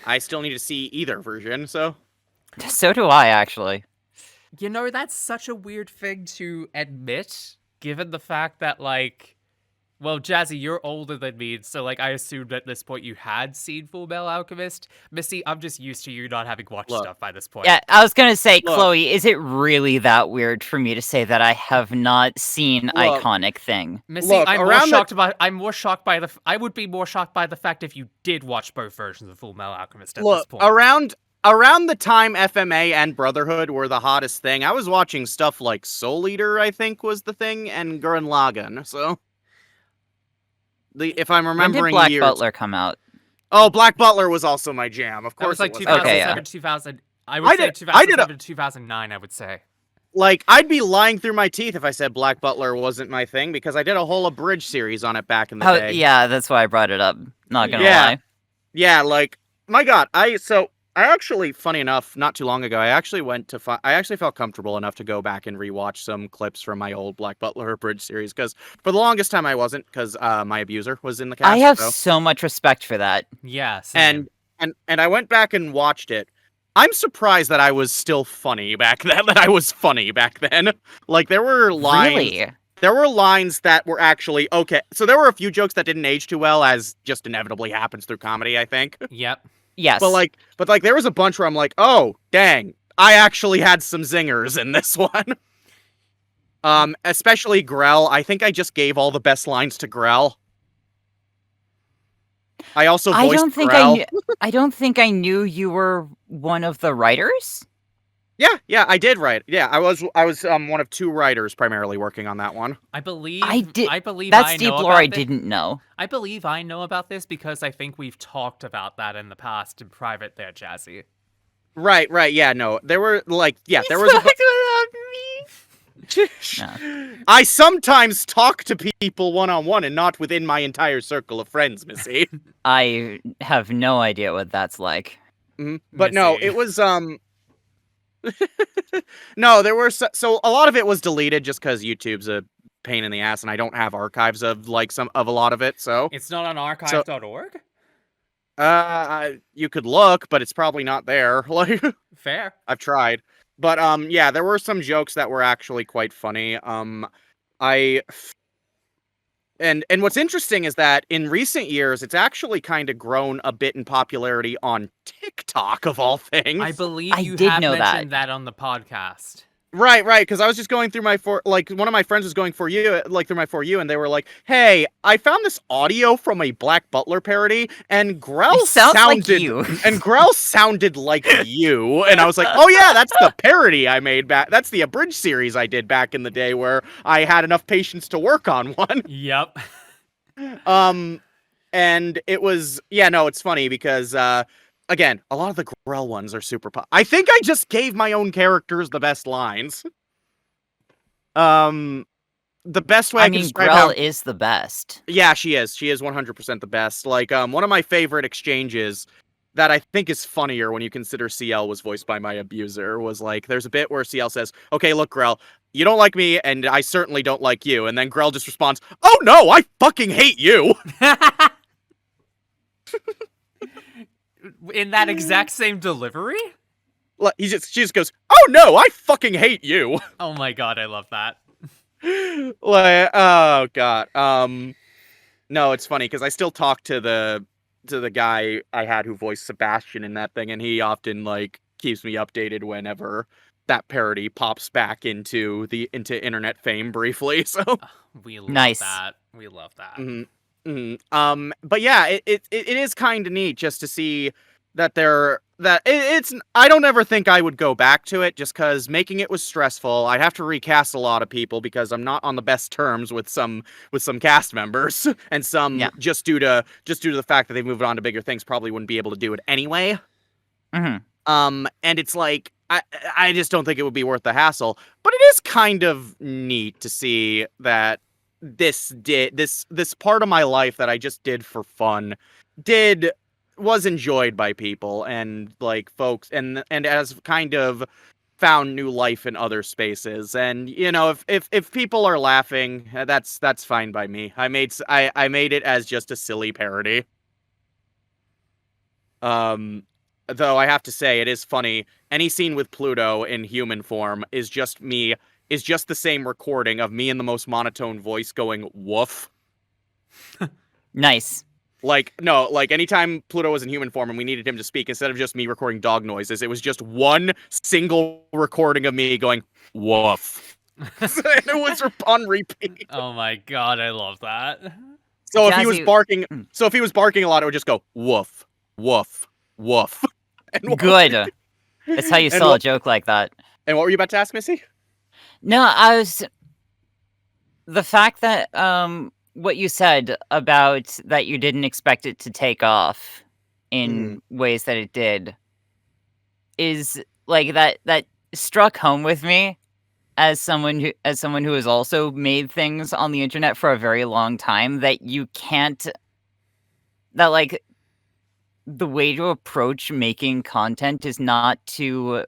I still need to see either version, so. So do I, actually. You know, that's such a weird thing to admit, given the fact that, like, well, Jazzy, you're older than me, so, like, I assumed at this point you had seen Fullmetal Alchemist. Missy, I'm just used to you not having watched stuff by this point. Yeah, I was gonna say, Chloe, is it really that weird for me to say that I have not seen iconic thing? Missy, I would be more shocked by the fact if you did watch both versions of Fullmetal Alchemist at this point. Around the time FMA and Brotherhood were the hottest thing, I was watching stuff like Soul Eater, I think was the thing, and Gurren Lagann, so. If I'm remembering when did Black years. Butler come out? Oh, Black Butler was also my jam. Of course, that was like it 2007, 2000. I would say 2007 to 2009. I would say. Like, I'd be lying through my teeth if I said Black Butler wasn't my thing, because I did a whole abridged series on it back in the day. Yeah, that's why I brought it up. Not gonna lie. Yeah, like, my God, I actually, funny enough, not too long ago, I actually felt comfortable enough to go back and rewatch some clips from my old Black Butler abridged series, because for the longest time I wasn't, because my abuser was in the cast. I have so much respect for that. Yeah, same. And I went back and watched it. I'm surprised that I was still funny back then. Like, there were lines. Really? There were lines that were actually okay. So there were a few jokes that didn't age too well, as just inevitably happens through comedy, I think. Yep. Yes. But there was a bunch where I'm like, oh, dang, I actually had some zingers in this one. Especially Grell. I think I just gave all the best lines to Grell. I also voiced Grell. I don't think I knew you were one of the writers. Yeah, I did write. Yeah, I was one of two writers primarily working on that one. I believe that's deep lore I didn't know. I believe I know about this because I think we've talked about that in the past in private there, Jazzy. Right, yeah, no. There were there was No. I sometimes talk to people one-on-one and not within my entire circle of friends, Missy. I have no idea what that's like. Mm-hmm. But no, it was no, there were so a lot of it was deleted just because YouTube's a pain in the ass, and I don't have archives of a lot of it. So it's not on archive.org. You could look, but it's probably not there. Like, fair. I've tried, but yeah, there were some jokes that were actually quite funny. And what's interesting is that in recent years, it's actually kind of grown a bit in popularity on TikTok, of all things. I believe you did have know mentioned that on the podcast. Right, because I was just going through one of my friends was going through my For You, and they were like, hey, I found this audio from a Black Butler parody, and Grell sounded like you. And Grell sounded like you, and I was like, oh yeah, that's the parody I made that's the abridged series I did back in the day where I had enough patience to work on one. Yep. And it was, it's funny because, again, a lot of the Grell ones are super I think I just gave my own characters the best lines. The best way I can describe Grell is the best. Yeah, she is. She is 100% the best. Like, one of my favorite exchanges that I think is funnier when you consider CL was voiced by my abuser was like, there's a bit where CL says, okay, look, Grell, you don't like me, and I certainly don't like you. And then Grell just responds, oh no, I fucking hate you! In that exact same delivery? She just goes, oh no, I fucking hate you! Oh my god, I love that. Like, oh god. No, it's funny, because I still talk to the guy I had who voiced Sebastian in that thing, and he often, like, keeps me updated whenever that parody pops back into internet fame briefly, so... We love Nice. that. We love that. Mhm. Mhm. But yeah, it is kind of neat just to see that it's I don't ever think I would go back to it just because making it was stressful. I'd have to recast a lot of people because I'm not on the best terms with some cast members, and some Yeah. just due to the fact that they've moved on to bigger things probably wouldn't be able to do it anyway. Hmm. And it's like I just don't think it would be worth the hassle. But it is kind of neat to see that this part of my life that I just did for fun was enjoyed by people, and like folks, and has kind of found new life in other spaces. And you know, if people are laughing, that's fine by me. I made it as just a silly parody. Though I have to say, it is funny. Any scene with Pluto in human form is just the same recording of me in the most monotone voice going woof. Nice. Like, no, like anytime Pluto was in human form and we needed him to speak, instead of just me recording dog noises, it was just one single recording of me going woof. And it was on repeat. Oh my god, I love that. So if he was Jazzy- barking, a lot, it would just go woof, woof, woof. And Good. That's how you And sell a what- joke like that. And what were you about to ask, Missy? No, the fact that what you said about that you didn't expect it to take off in ways that it did is like that struck home with me as someone who has also made things on the internet for a very long time, that you can't, that like the way to approach making content is not to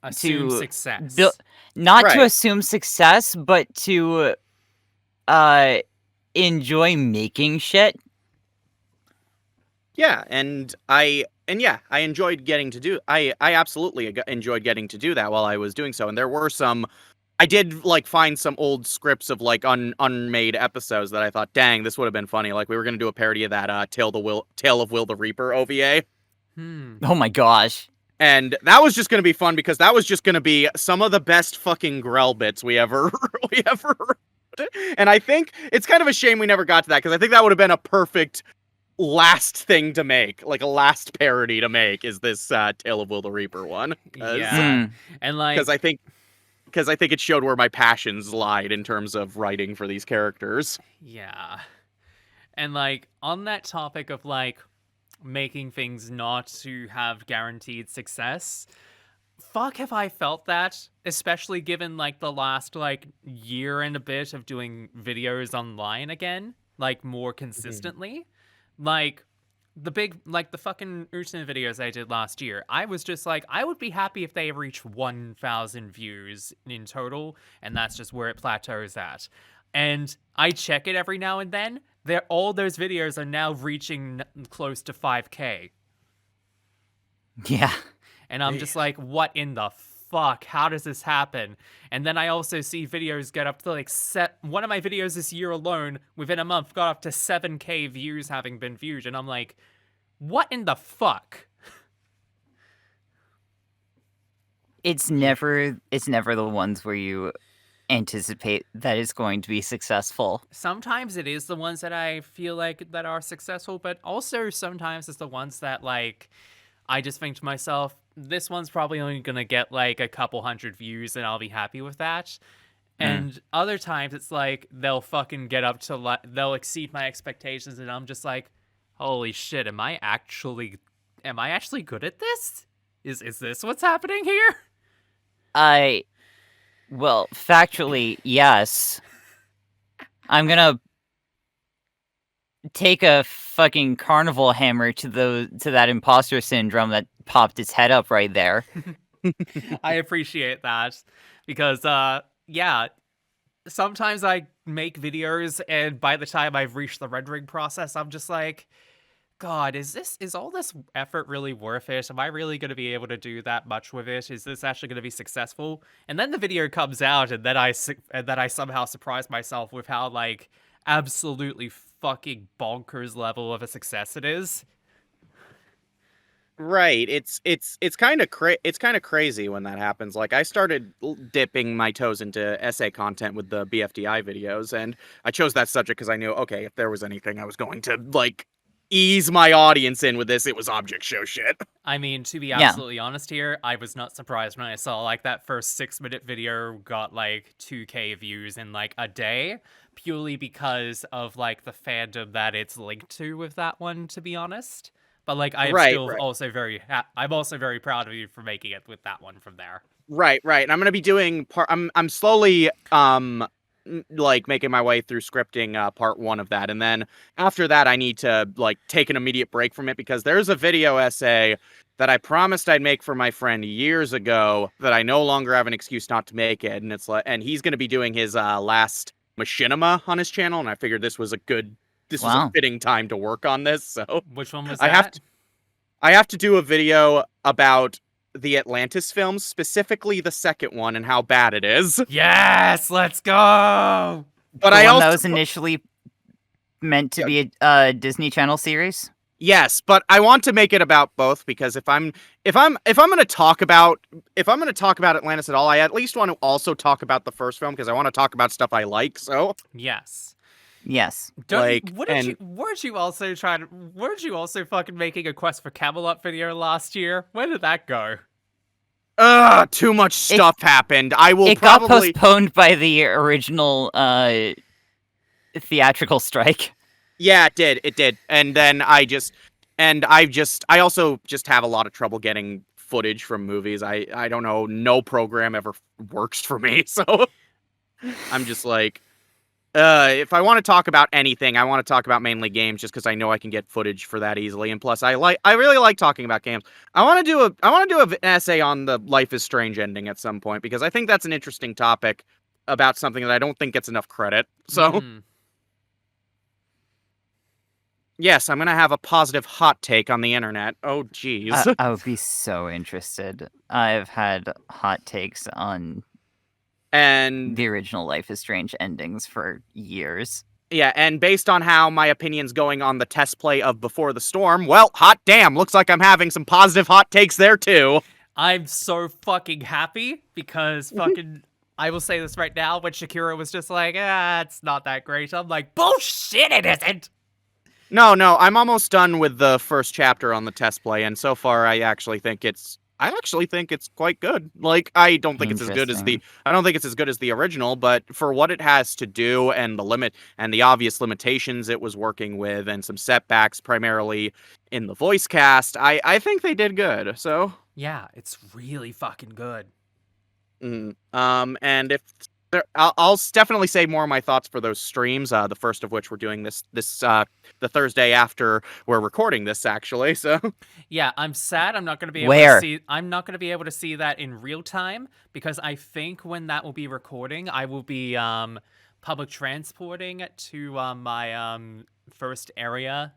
Assume to success. not to Right. assume success, but to enjoy making shit. Yeah, and I enjoyed getting to do. I absolutely enjoyed getting to do that while I was doing so. And there were some. I did like find some old scripts of like unmade episodes that I thought, dang, this would have been funny. Like we were gonna do a parody of that Tale of Will the Reaper OVA. Oh my gosh. And that was just gonna be fun because that was just gonna be some of the best fucking Grell bits we ever wrote. And I think it's kind of a shame we never got to that, because I think that would have been a perfect last thing to make, like a last parody to make, is this Tale of Will the Reaper one. Yeah. And like, Because I think it showed where my passions lied in terms of writing for these characters. yeah. And like, on that topic of like making things not to have guaranteed success, fuck have I felt that, especially given like the last like year and a bit of doing videos online again, like more consistently. Like the fucking Utena videos I did last year, I was just like, I would be happy if they reach 1,000 views in total, and that's just where it plateaus at. And I check it every now and then. All those videos are now reaching close to 5K. Yeah. And I'm just like, what in the fuck? How does this happen? And then I also see videos get up to like one of my videos this year alone, within a month, got up to 7K views having been viewed. And I'm like, what in the fuck? It's never the ones where you anticipate that it's going to be successful. Sometimes it is the ones that I feel like that are successful, but also sometimes it's the ones that like I just think to myself, this one's probably only gonna get like a couple hundred views and I'll be happy with that. And other times it's like they'll fucking get up to they'll exceed my expectations, and I'm just like, holy shit, am I actually good at this? Is this what's happening here? Well, factually, yes. I'm gonna take a fucking carnival hammer to that imposter syndrome that popped its head up right there. I appreciate that because, yeah, sometimes I make videos, and by the time I've reached the rendering process, I'm just like, God, is all this effort really worth it? Am I really going to be able to do that much with it? Is this actually going to be successful? And then the video comes out, and then I somehow surprise myself with how like absolutely fucking bonkers level of a success it is. Right. It's kind of it's kind of crazy when that happens. Like I started dipping my toes into essay content with the BFDI videos, and I chose that subject because I knew, okay, if there was anything I was going to like ease my audience in with this, it was object show shit. I mean, to be Yeah. absolutely honest here, I was not surprised when I saw like that first 6-minute video got like 2K views in like a day, purely because of like the fandom that it's linked to with that one, to be honest. But like, I am Right, still right. also I'm also very proud of you for making it with that one from there. Right, right. And I'm gonna be doing I'm slowly like making my way through scripting part 1 of that, and then after that I need to like take an immediate break from it because there's a video essay that I promised I'd make for my friend years ago that I no longer have an excuse not to make it, and it's like, and he's gonna be doing his last machinima on his channel, and I figured this was a Wow. fitting time to work on this, so Which one was I have that? to I have to do a video about the Atlantis films, specifically the second one and how bad it is. Yes, let's go. But The I one that also was initially meant to be a Disney Channel series. yes, but I want to make it about both because if I'm going to talk about Atlantis at all, I at least want to also talk about the first film because I want to talk about stuff I like. So, Yes. Yes. like, and Weren't you also fucking making a Quest for Camelot video last year? Where did that go? too much stuff happened. I will It got probably postponed by the original theatrical strike. Yeah, it did. It did. And then I also just have a lot of trouble getting footage from movies. I don't know, no program ever works for me. So I'm just like, if I want to talk about anything, I want to talk about mainly games just because I know I can get footage for that easily. And plus I really like talking about games. I want to do an essay on the Life is Strange ending at some point because I think that's an interesting topic about something that I don't think gets enough credit. So Mm. yes, I'm gonna have a positive hot take on the internet. Oh, jeez. I would be so interested. I've had hot takes on And the original Life is Strange endings for years. yeah, and based on how my opinion's going on the test play of Before the Storm, well, hot damn, looks like I'm having some positive hot takes there too. I'm so fucking happy because fucking I will say this right now, when Shakira was just like, it's not that great. I'm like, bullshit, it isn't. No, I'm almost done with the first chapter on the test play, and so far I actually think it's quite good. Like I don't think it's as good as Interesting. I don't think it's as good as the original, but for what it has to do and the obvious limitations it was working with and some setbacks primarily in the voice cast, I think they did good. So, Yeah, it's really fucking good. and if I'll definitely say more of my thoughts for those streams. The first of which we're doing the Thursday after we're recording this, actually. So Yeah, I'm sad I'm not going to be Where? I'm not going to be able to see that in real time because I think when that will be recording, I will be public transporting to my first area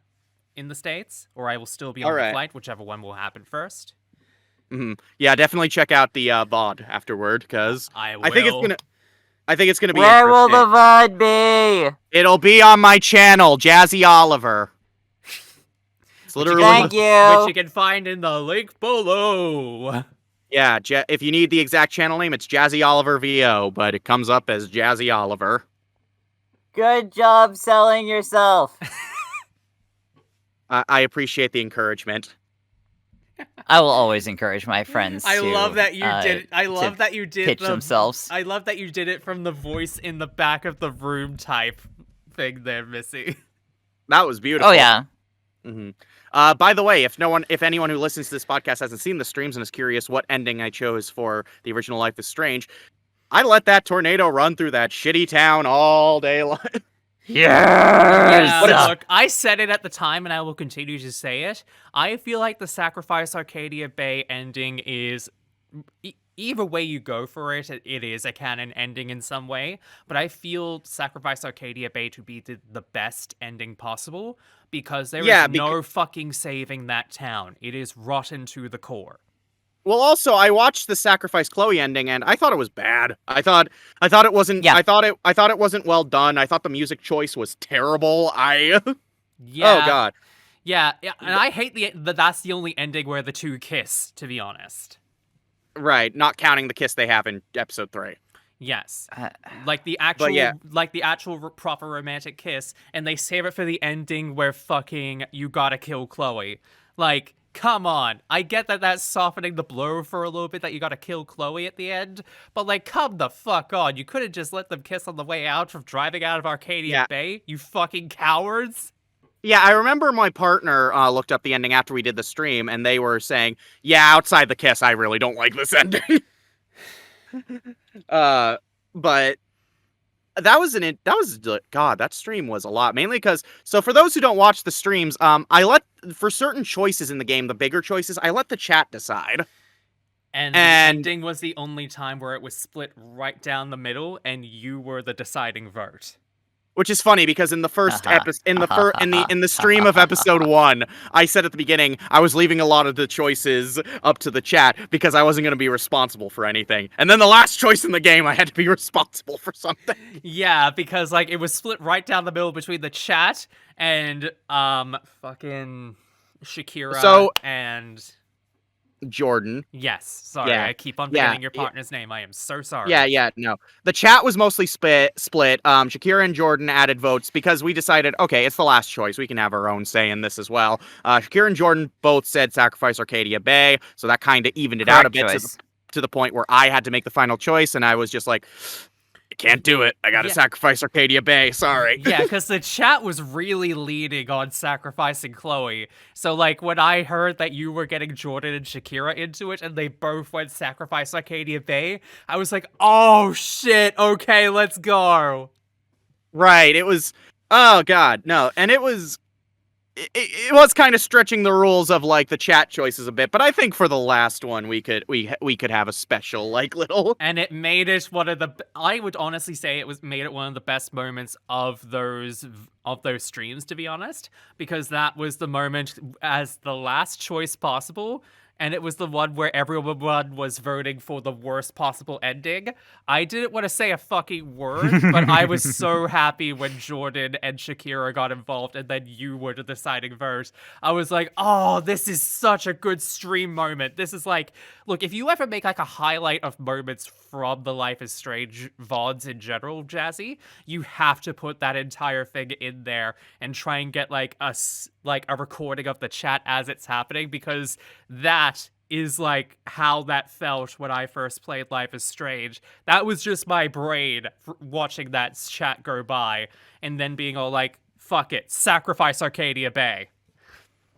in the States, or I will still be all on the right, flight, whichever one will happen first. yeah, definitely check out the VOD afterward because I I think it's will. gonna I think it's gonna be Where will the interesting. VOD be? It'll be on my channel, Jazzy Oliver. It's Which you literally Thank Which you. you can find in the link below. yeah. If you need the exact channel name, it's Jazzy Oliver VO, but it comes up as Jazzy Oliver. Good job selling yourself. I appreciate the encouragement. I will always encourage my friends I to, love that you did. I to love that you did pitch the. themselves. I love that you did it from the voice in the back of the room type thing there, Missy. That was beautiful. Oh yeah. By the way, if anyone who listens to this podcast hasn't seen the streams and is curious what ending I chose for the original Life is Strange, I let that tornado run through that shitty town all day long. Yes. Yeah, look, I said it at the time, and I will continue to say it. I feel like the Sacrifice Arcadia Bay ending is either way you go for it, it is a canon ending in some way. But I feel Sacrifice Arcadia Bay to be the best ending possible because there is Yeah, no fucking saving that town. It is rotten to the core. well, also I watched the Sacrifice Chloe ending and I thought it was bad. I thought it wasn't. Yeah. I thought it wasn't well done. I thought the music choice was terrible. Oh Yeah. god. Yeah, and I hate that's the only ending where the two kiss, to be honest. Right, not counting the kiss they have in episode 3. Yes. Uh, Like the actual yeah. proper romantic kiss, and they save it for the ending where fucking you gotta kill Chloe. Like, come on. I get that that's softening the blow for a little bit that you gotta kill Chloe at the end, but like, come the fuck on. You could have just let them kiss on the way out from driving out of Arcadia Yeah. Bay, you fucking cowards. Yeah, I remember my partner looked up the ending after we did the stream, and they were saying, "Yeah, outside the kiss, I really don't like this ending." But God, that stream was a lot. Mainly because, so for those who don't watch the streams, I let for certain choices in the game, the bigger choices, I let the chat decide. And the ending was the only time where it was split right down the middle, and you were the deciding vote. Which is funny because in the first in the stream of episode 1, I said at the beginning I was leaving a lot of the choices up to the chat because I wasn't going to be responsible for anything. And then the last choice in the game, I had to be responsible for something. Yeah, because like it was split right down the middle between the chat and fucking Shakira and Jordan. Yes, sorry, Yeah. I keep on forgetting your partner's name. I am so sorry. Yeah, no. The chat was mostly split. Shakira and Jordan added votes because we decided, okay, it's the last choice. We can have our own say in this as well. Shakira and Jordan both said Sacrifice Arcadia Bay, so that kind of evened it out a bit to the point where I had to make the final choice, and I was just like, I can't do it. I gotta sacrifice Arcadia Bay. Sorry. Yeah, because the chat was really leaning on sacrificing Chloe. So, like, when I heard that you were getting Jordan and Shakira into it, and they both went sacrifice Arcadia Bay, I was like, oh shit, okay, let's go. Right. It was. Oh god, no, and it was. It was kind of stretching the rules of like the chat choices a bit, but I think for the last one we could have a special like little, and it made it one of the, I would honestly say it made it one of the best moments of those streams, to be honest, because that was the moment as the last choice possible. And it was the one where everyone was voting for the worst possible ending. I didn't want to say a fucking word, but I was so happy when Jordan and Shakira got involved and then you were the deciding vote. I was like, oh, this is such a good stream moment. This is like, look, if you ever make like a highlight of moments from the Life is Strange VODs in general, Jazzy, you have to put that entire thing in there and try and get like a recording of the chat as it's happening, because that is like how that felt when I first played Life is Strange. That was just my brain watching that chat go by and then being all like, fuck it, sacrifice Arcadia Bay.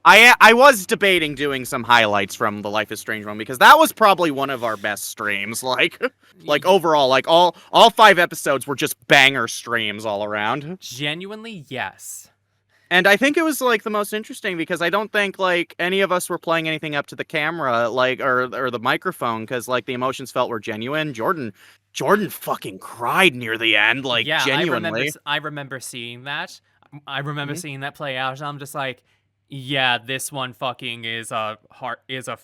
I was debating doing some highlights from the Life is Strange one because that was probably one of our best streams. Like overall, like all 5 episodes were just banger streams all around. Genuinely, yes. And I think it was like the most interesting because I don't think like any of us were playing anything up to the camera, like or the microphone, because like the emotions felt were genuine. Jordan fucking cried near the end, like genuinely. I remember seeing that. I remember seeing that play out, and I'm just like, yeah, this one fucking is a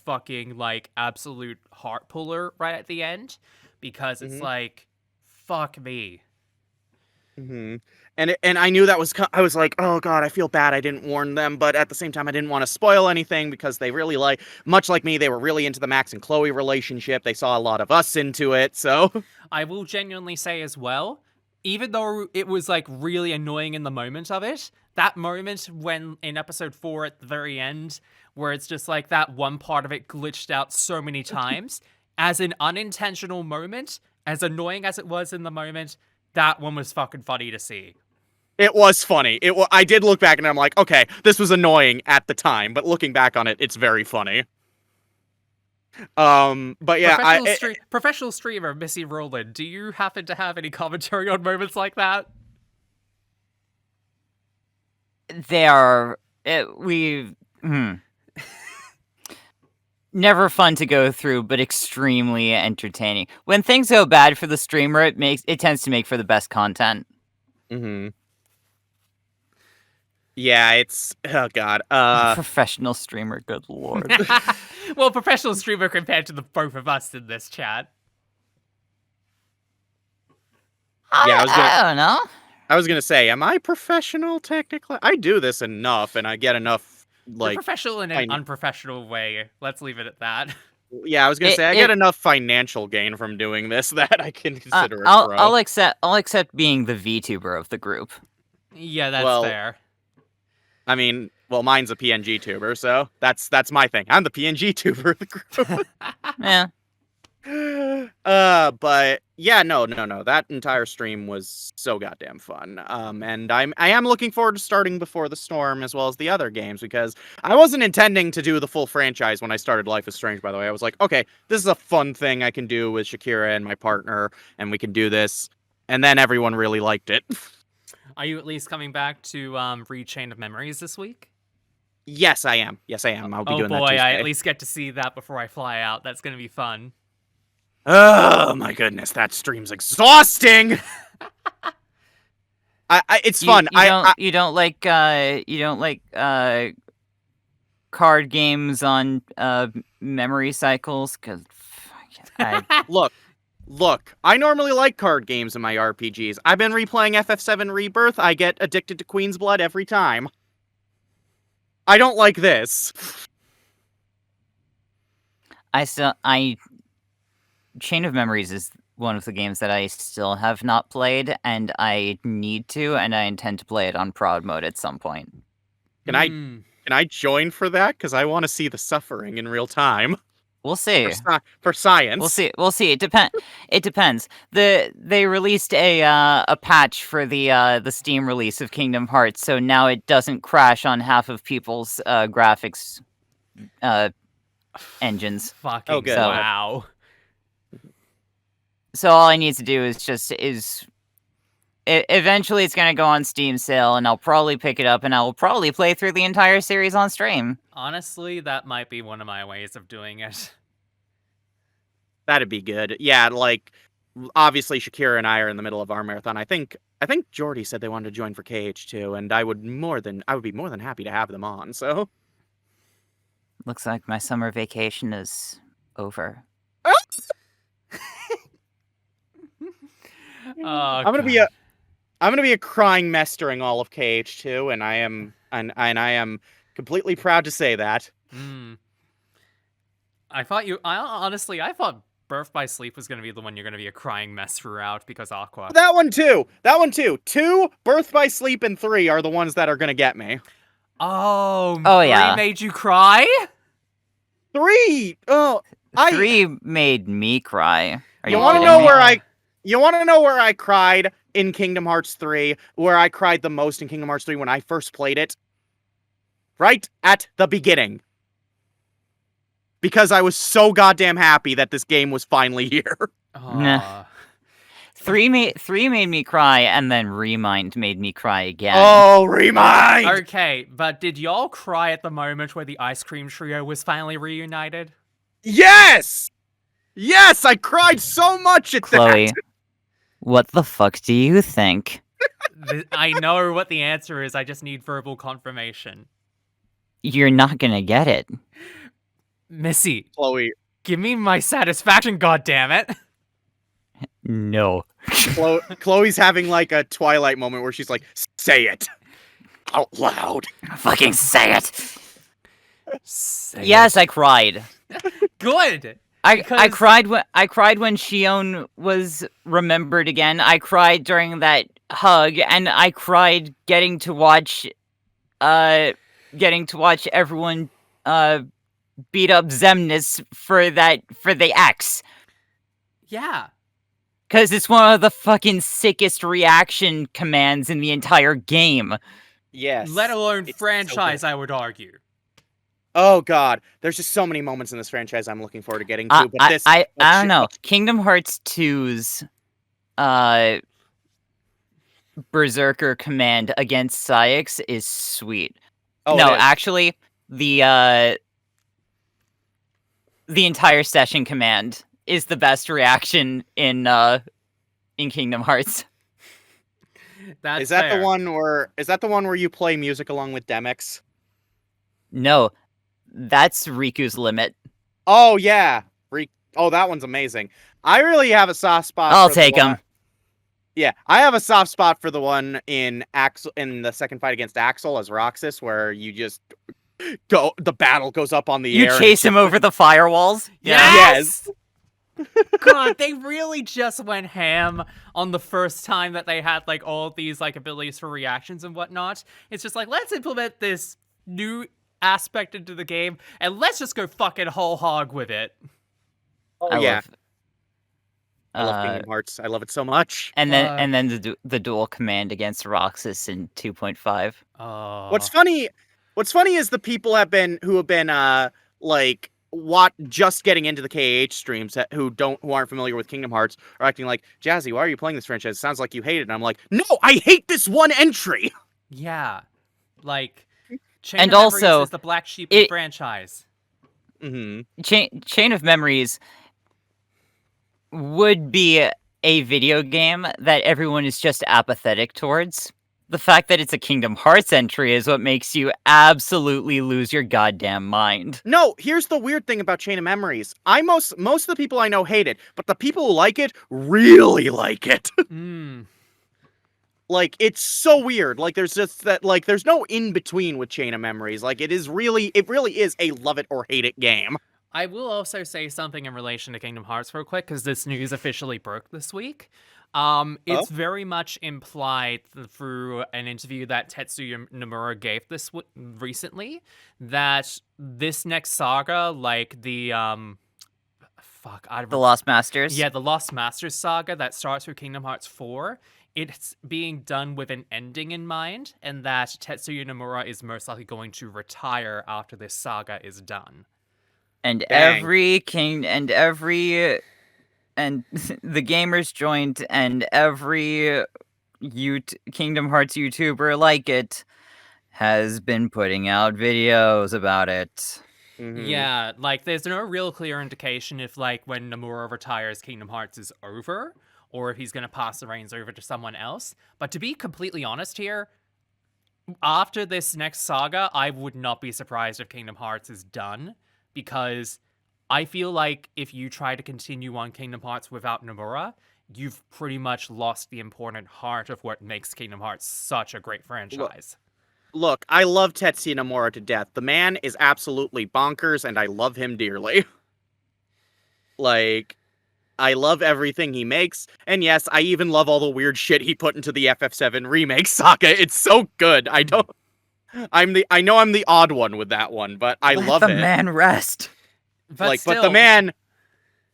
fucking like absolute heart puller right at the end, because it's like, fuck me. And I knew that was. I was like, oh god, I feel bad I didn't warn them, but at the same time, I didn't want to spoil anything because they really much like me, they were really into the Max and Chloe relationship. They saw a lot of us into it, so. I will genuinely say as well, even though it was like really annoying in the moment of it, that moment when in episode 4 at the very end, where it's just like that one part of it glitched out so many times, as an unintentional moment, as annoying as it was in the moment, that one was fucking funny to see. It was funny. I did look back and I'm like, okay, this was annoying at the time, but looking back on it, it's very funny. But yeah, professional streamer Missy Rowland, do you happen to have any commentary on moments like that? never fun to go through, but extremely entertaining. When things go bad for the streamer, it tends to make for the best content. Mm-hmm. Yeah, it's oh god. Professional streamer, good lord. Well, professional streamer compared to the both of us in this chat. Yeah, I don't know. I was gonna say, am I professional technically? I do this enough, and I get enough You're like. professional in an fin- unprofessional way. Let's leave it at that. Yeah, I was gonna say I It- get enough financial gain from doing this that I can consider a I'll pro. I'll accept being the VTuber of the group. Yeah, that's Well, fair. I mean, well, mine's a PNG tuber, so that's my thing. I'm the PNG tuber of the group. Yeah. But yeah, no. That entire stream was so goddamn fun. And I am looking forward to starting Before the Storm as well as the other games because I wasn't intending to do the full franchise when I started Life is Strange, by the way. I was like, okay, this is a fun thing I can do with Shakira and my partner, and we can do this. And then everyone really liked it. Are you at least coming back to read Chain of Memories this week? Yes, I am. I'll be Oh doing boy, that Tuesday. I at least get to see that before I fly out. That's gonna be fun. Oh my goodness, that stream's exhausting. It's fun. You don't like card games on memory cycles because Look. I normally like card games in my RPGs. I've been replaying FF7 Rebirth. I get addicted to Queen's Blood every time. I don't like this. Chain of Memories is one of the games that I still have not played, and I need to, and I intend to play it on prod mode at some point. Can I join for that? Because I want to see the suffering in real time. We'll see. For science. We'll see. It depends. They released a patch for the Steam release of Kingdom Hearts, so now it doesn't crash on half of people's graphics engines. Fucking good. So- wow. So all I need to do eventually it's gonna go on Steam sale, and I'll probably pick it up, and I'll probably play through the entire series on stream. Honestly, that might be one of my ways of doing it. That'd be good. Yeah, like obviously Shakira and I are in the middle of our marathon. I think Jordy said they wanted to join for KH2, and I would be more than happy to have them on. So Looks like my summer vacation is over. Oh, I'm gonna be a crying mess during all of KH2, and I am completely proud to say that. I thought Birth by Sleep was gonna be the one you're gonna be a crying mess throughout because Aqua. That one too. 2, Birth by Sleep, and 3 are the ones that are gonna get me. Oh, 3 yeah. made you cry? 3. Oh, 3 made me cry. You want to know where I cried in Kingdom Hearts 3? Where I cried the most in Kingdom Hearts 3 when I first played it? Right at the beginning. Because I was so goddamn happy that this game was finally here. Nah. 3 made me cry, and then Remind made me cry again. Oh, Remind! Okay, but did y'all cry at the moment where the ice cream trio was finally reunited? Yes! Yes, I cried so much at Chloe, that. what the fuck do you think? I know what the answer is, I just need verbal confirmation. You're not gonna get it. Missy, Chloe, give me my satisfaction, goddammit! No. Chloe's having like a Twilight moment where she's like, say it out loud. Fucking say it. Say Yes, I cried. it. Good! I Because- cried when Shion was remembered again. I cried during that hug, and I cried getting to watch everyone beat up Xemnas for the X. Yeah. Cause it's one of the fucking sickest reaction commands in the entire game. Yes. Let alone It's so franchise, good. I would argue. Oh god, there's just so many moments in this franchise I'm looking forward to getting to. But this, I don't know. Kingdom Hearts 2's Berserker command against Syx is sweet. Oh, No, it is. actually, the the entire session command is the best reaction in Kingdom Hearts. That's Is that fair. the one where you play music along with Demix? No, that's Riku's limit. Oh yeah. Oh, that one's amazing. I really have a soft spot I'll for take the one. him. Yeah, I have a soft spot for the one in the second fight against Axel as Roxas, where you just go, the battle goes up on the You air. chase him over the firewalls. Yes! God, they really just went ham on the first time that they had like all of these like abilities for reactions and whatnot. It's just like, let's implement this new aspect into the game and let's just go fucking whole hog with it. Oh yeah, I love Kingdom Hearts. I love it so much. And then the dual command against Roxas in 2.5. What's funny is the people who have been like just getting into the KH streams who aren't familiar with Kingdom Hearts are acting like, Jazzy, why are you playing this franchise? It sounds like you hate it. And I'm like, no, I hate this one entry. Yeah, like Chain And of Memories also, is the black sheep of the franchise. Mm-hmm. Chain of Memories would be a video game that everyone is just apathetic towards. The fact that it's a Kingdom Hearts entry is what makes you absolutely lose your goddamn mind. No, here's the weird thing about Chain of Memories. Most of the people I know hate it, but the people who like it really like it. Like, it's so weird. Like, there's just that, like, there's no in between with Chain of Memories. Like, it really is a love it or hate it game. I will also say something in relation to Kingdom Hearts real quick, because this news officially broke this week. It's very much implied through an interview that Tetsuya Nomura gave recently that this next saga, like the The Lost Masters? Yeah, the Lost Masters saga that starts with Kingdom Hearts 4, it's being done with an ending in mind, and that Tetsuya Nomura is most likely going to retire after this saga is done. And Dang. and the Gamers Joint and every Kingdom Hearts YouTuber like it has been putting out videos about it. Mm-hmm. Yeah, like there's no real clear indication if like when Nomura retires Kingdom Hearts is over or if he's going to pass the reins over to someone else. But to be completely honest here, after this next saga, I would not be surprised if Kingdom Hearts is done, because I feel like if you try to continue on Kingdom Hearts without Nomura, you've pretty much lost the important heart of what makes Kingdom Hearts such a great franchise. Look, I love Tetsuya Nomura to death. The man is absolutely bonkers, and I love him dearly. Like, I love everything he makes, and yes, I even love all the weird shit he put into the FF7 remake saga. It's so good. I know I'm the odd one with that one, but I love Let it. the man rest. But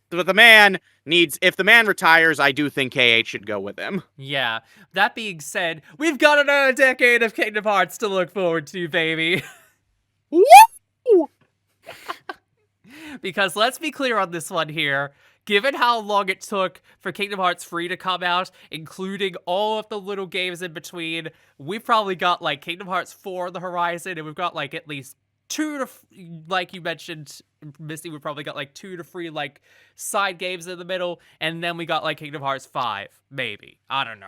But the man needs, if the man retires, I do think KH should go with him. Yeah. That being said, we've got another decade of Kingdom Hearts to look forward to, baby. Woo! Because let's be clear on this one here. Given how long it took for Kingdom Hearts 3 to come out, including all of the little games in between, we've probably got like Kingdom Hearts 4 on the horizon, and we've got like at least like you mentioned, Misty, we probably got like 2 to 3 like side games in the middle, and then we got like Kingdom Hearts 5, maybe. I don't know.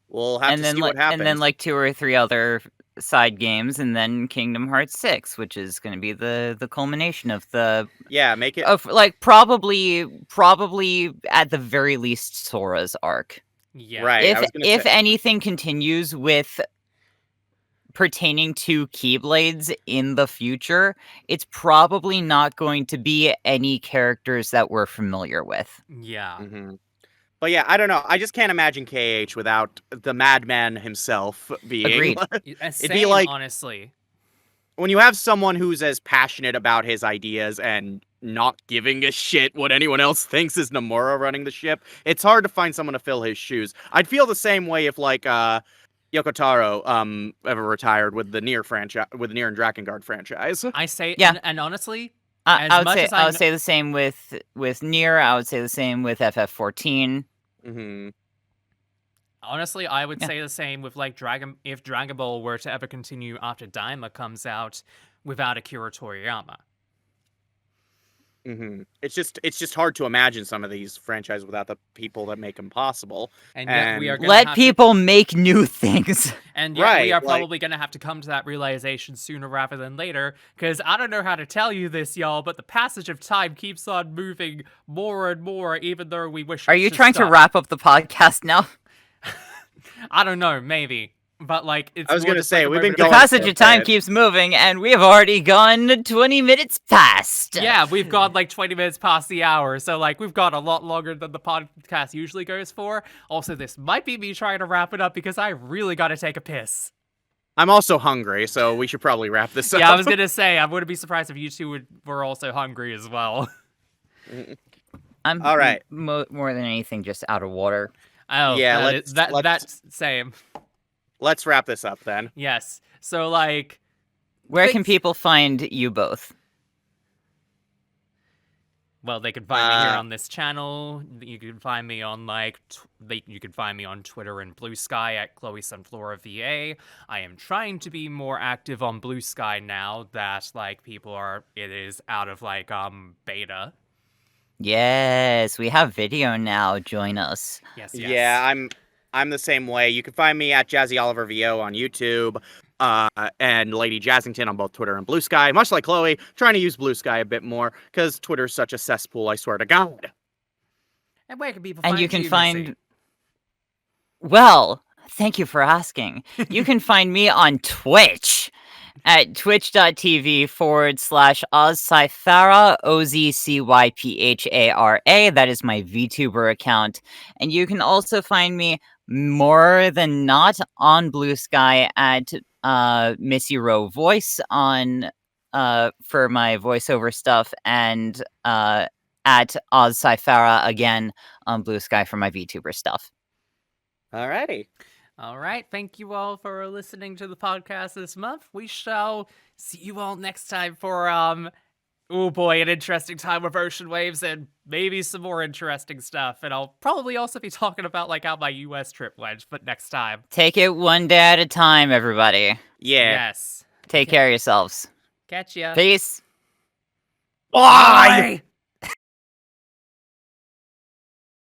We'll have to see what happens. And then like 2 or 3 other side games, and then Kingdom Hearts 6, which is going to be the culmination of the make it of like probably at the very least Sora's arc. Yeah. right. If anything continues with pertaining to Keyblades in the future, it's probably not going to be any characters that we're familiar with. Yeah. Mm-hmm. But yeah, I don't know. I just can't imagine KH without the madman himself being. Agreed. It'd be like, honestly, when you have someone who's as passionate about his ideas and not giving a shit what anyone else thinks is Nomura running the ship, it's hard to find someone to fill his shoes. I'd feel the same way if like Yoko Taro ever retired with the Nier franchise, with the Nier and Drakengard franchise. I say, Yeah. and honestly, I would say the same with Nier. I would say the same with FF14. Mm-hmm. Honestly, I would say the same with like if Dragon Ball were to ever continue after Daima comes out without Akira Toriyama. It's just hard to imagine some of these franchises without the people that make them possible. And yet we are And- gonna Let have people make new things. and yet we Right, are like- probably gonna have to come to that realization sooner rather than later. Because I don't know how to tell you this, y'all, but the passage of time keeps on moving more and more, even though we wish. Are it you to trying to stop. wrap up the podcast now? I don't know, maybe. But like, it's I was more gonna just like say, a we've been moment The of- going passage for a of time bit. keeps moving, and we have already gone 20 minutes past. Yeah, we've gone like 20 minutes past the hour, so like we've got a lot longer than the podcast usually goes for. Also, this might be me trying to wrap it up because I really gotta take a piss. I'm also hungry, so we should probably wrap this up. Yeah, I was gonna say, I wouldn't be surprised if you two were also hungry as well. I'm All right. more than anything just out of water. Oh, Yeah, let's, that's same. Let's wrap this up then. Yes. So like, Where can Thanks. people find you both? well, they can find me here on this channel. You can find me on like, you can find me on Twitter and Blue Sky at Chloe Sunflora VA. I am trying to be more active on Blue Sky now that like it is out of like beta. Yes, we have video now. Join us. Yes. Yeah, I'm the same way. You can find me at Jazzy Oliver VO on YouTube, and Lady Jazzington on both Twitter and Blue Sky. Much like Chloe, trying to use Blue Sky a bit more because Twitter's such a cesspool. I swear to God. And where can people And find you can Missy? find. Well, thank you for asking. You can find me on Twitch at twitch.tv/OzCyphara, OZCYPHARA. That is my VTuber account. And you can also find me more than not on Blue Sky at Missy Rowe Voice on for my voiceover stuff, and at OzCyphara again on Blue Sky for my VTuber stuff. Alrighty. All right. Thank you all for listening to the podcast this month. We shall see you all next time for oh boy, an interesting time with ocean waves and maybe some more interesting stuff. And I'll probably also be talking about like how my US trip went, but next time. Take it one day at a time, everybody. Yeah. Yes. Take care of yourselves. Catch ya. Peace. Bye! Bye.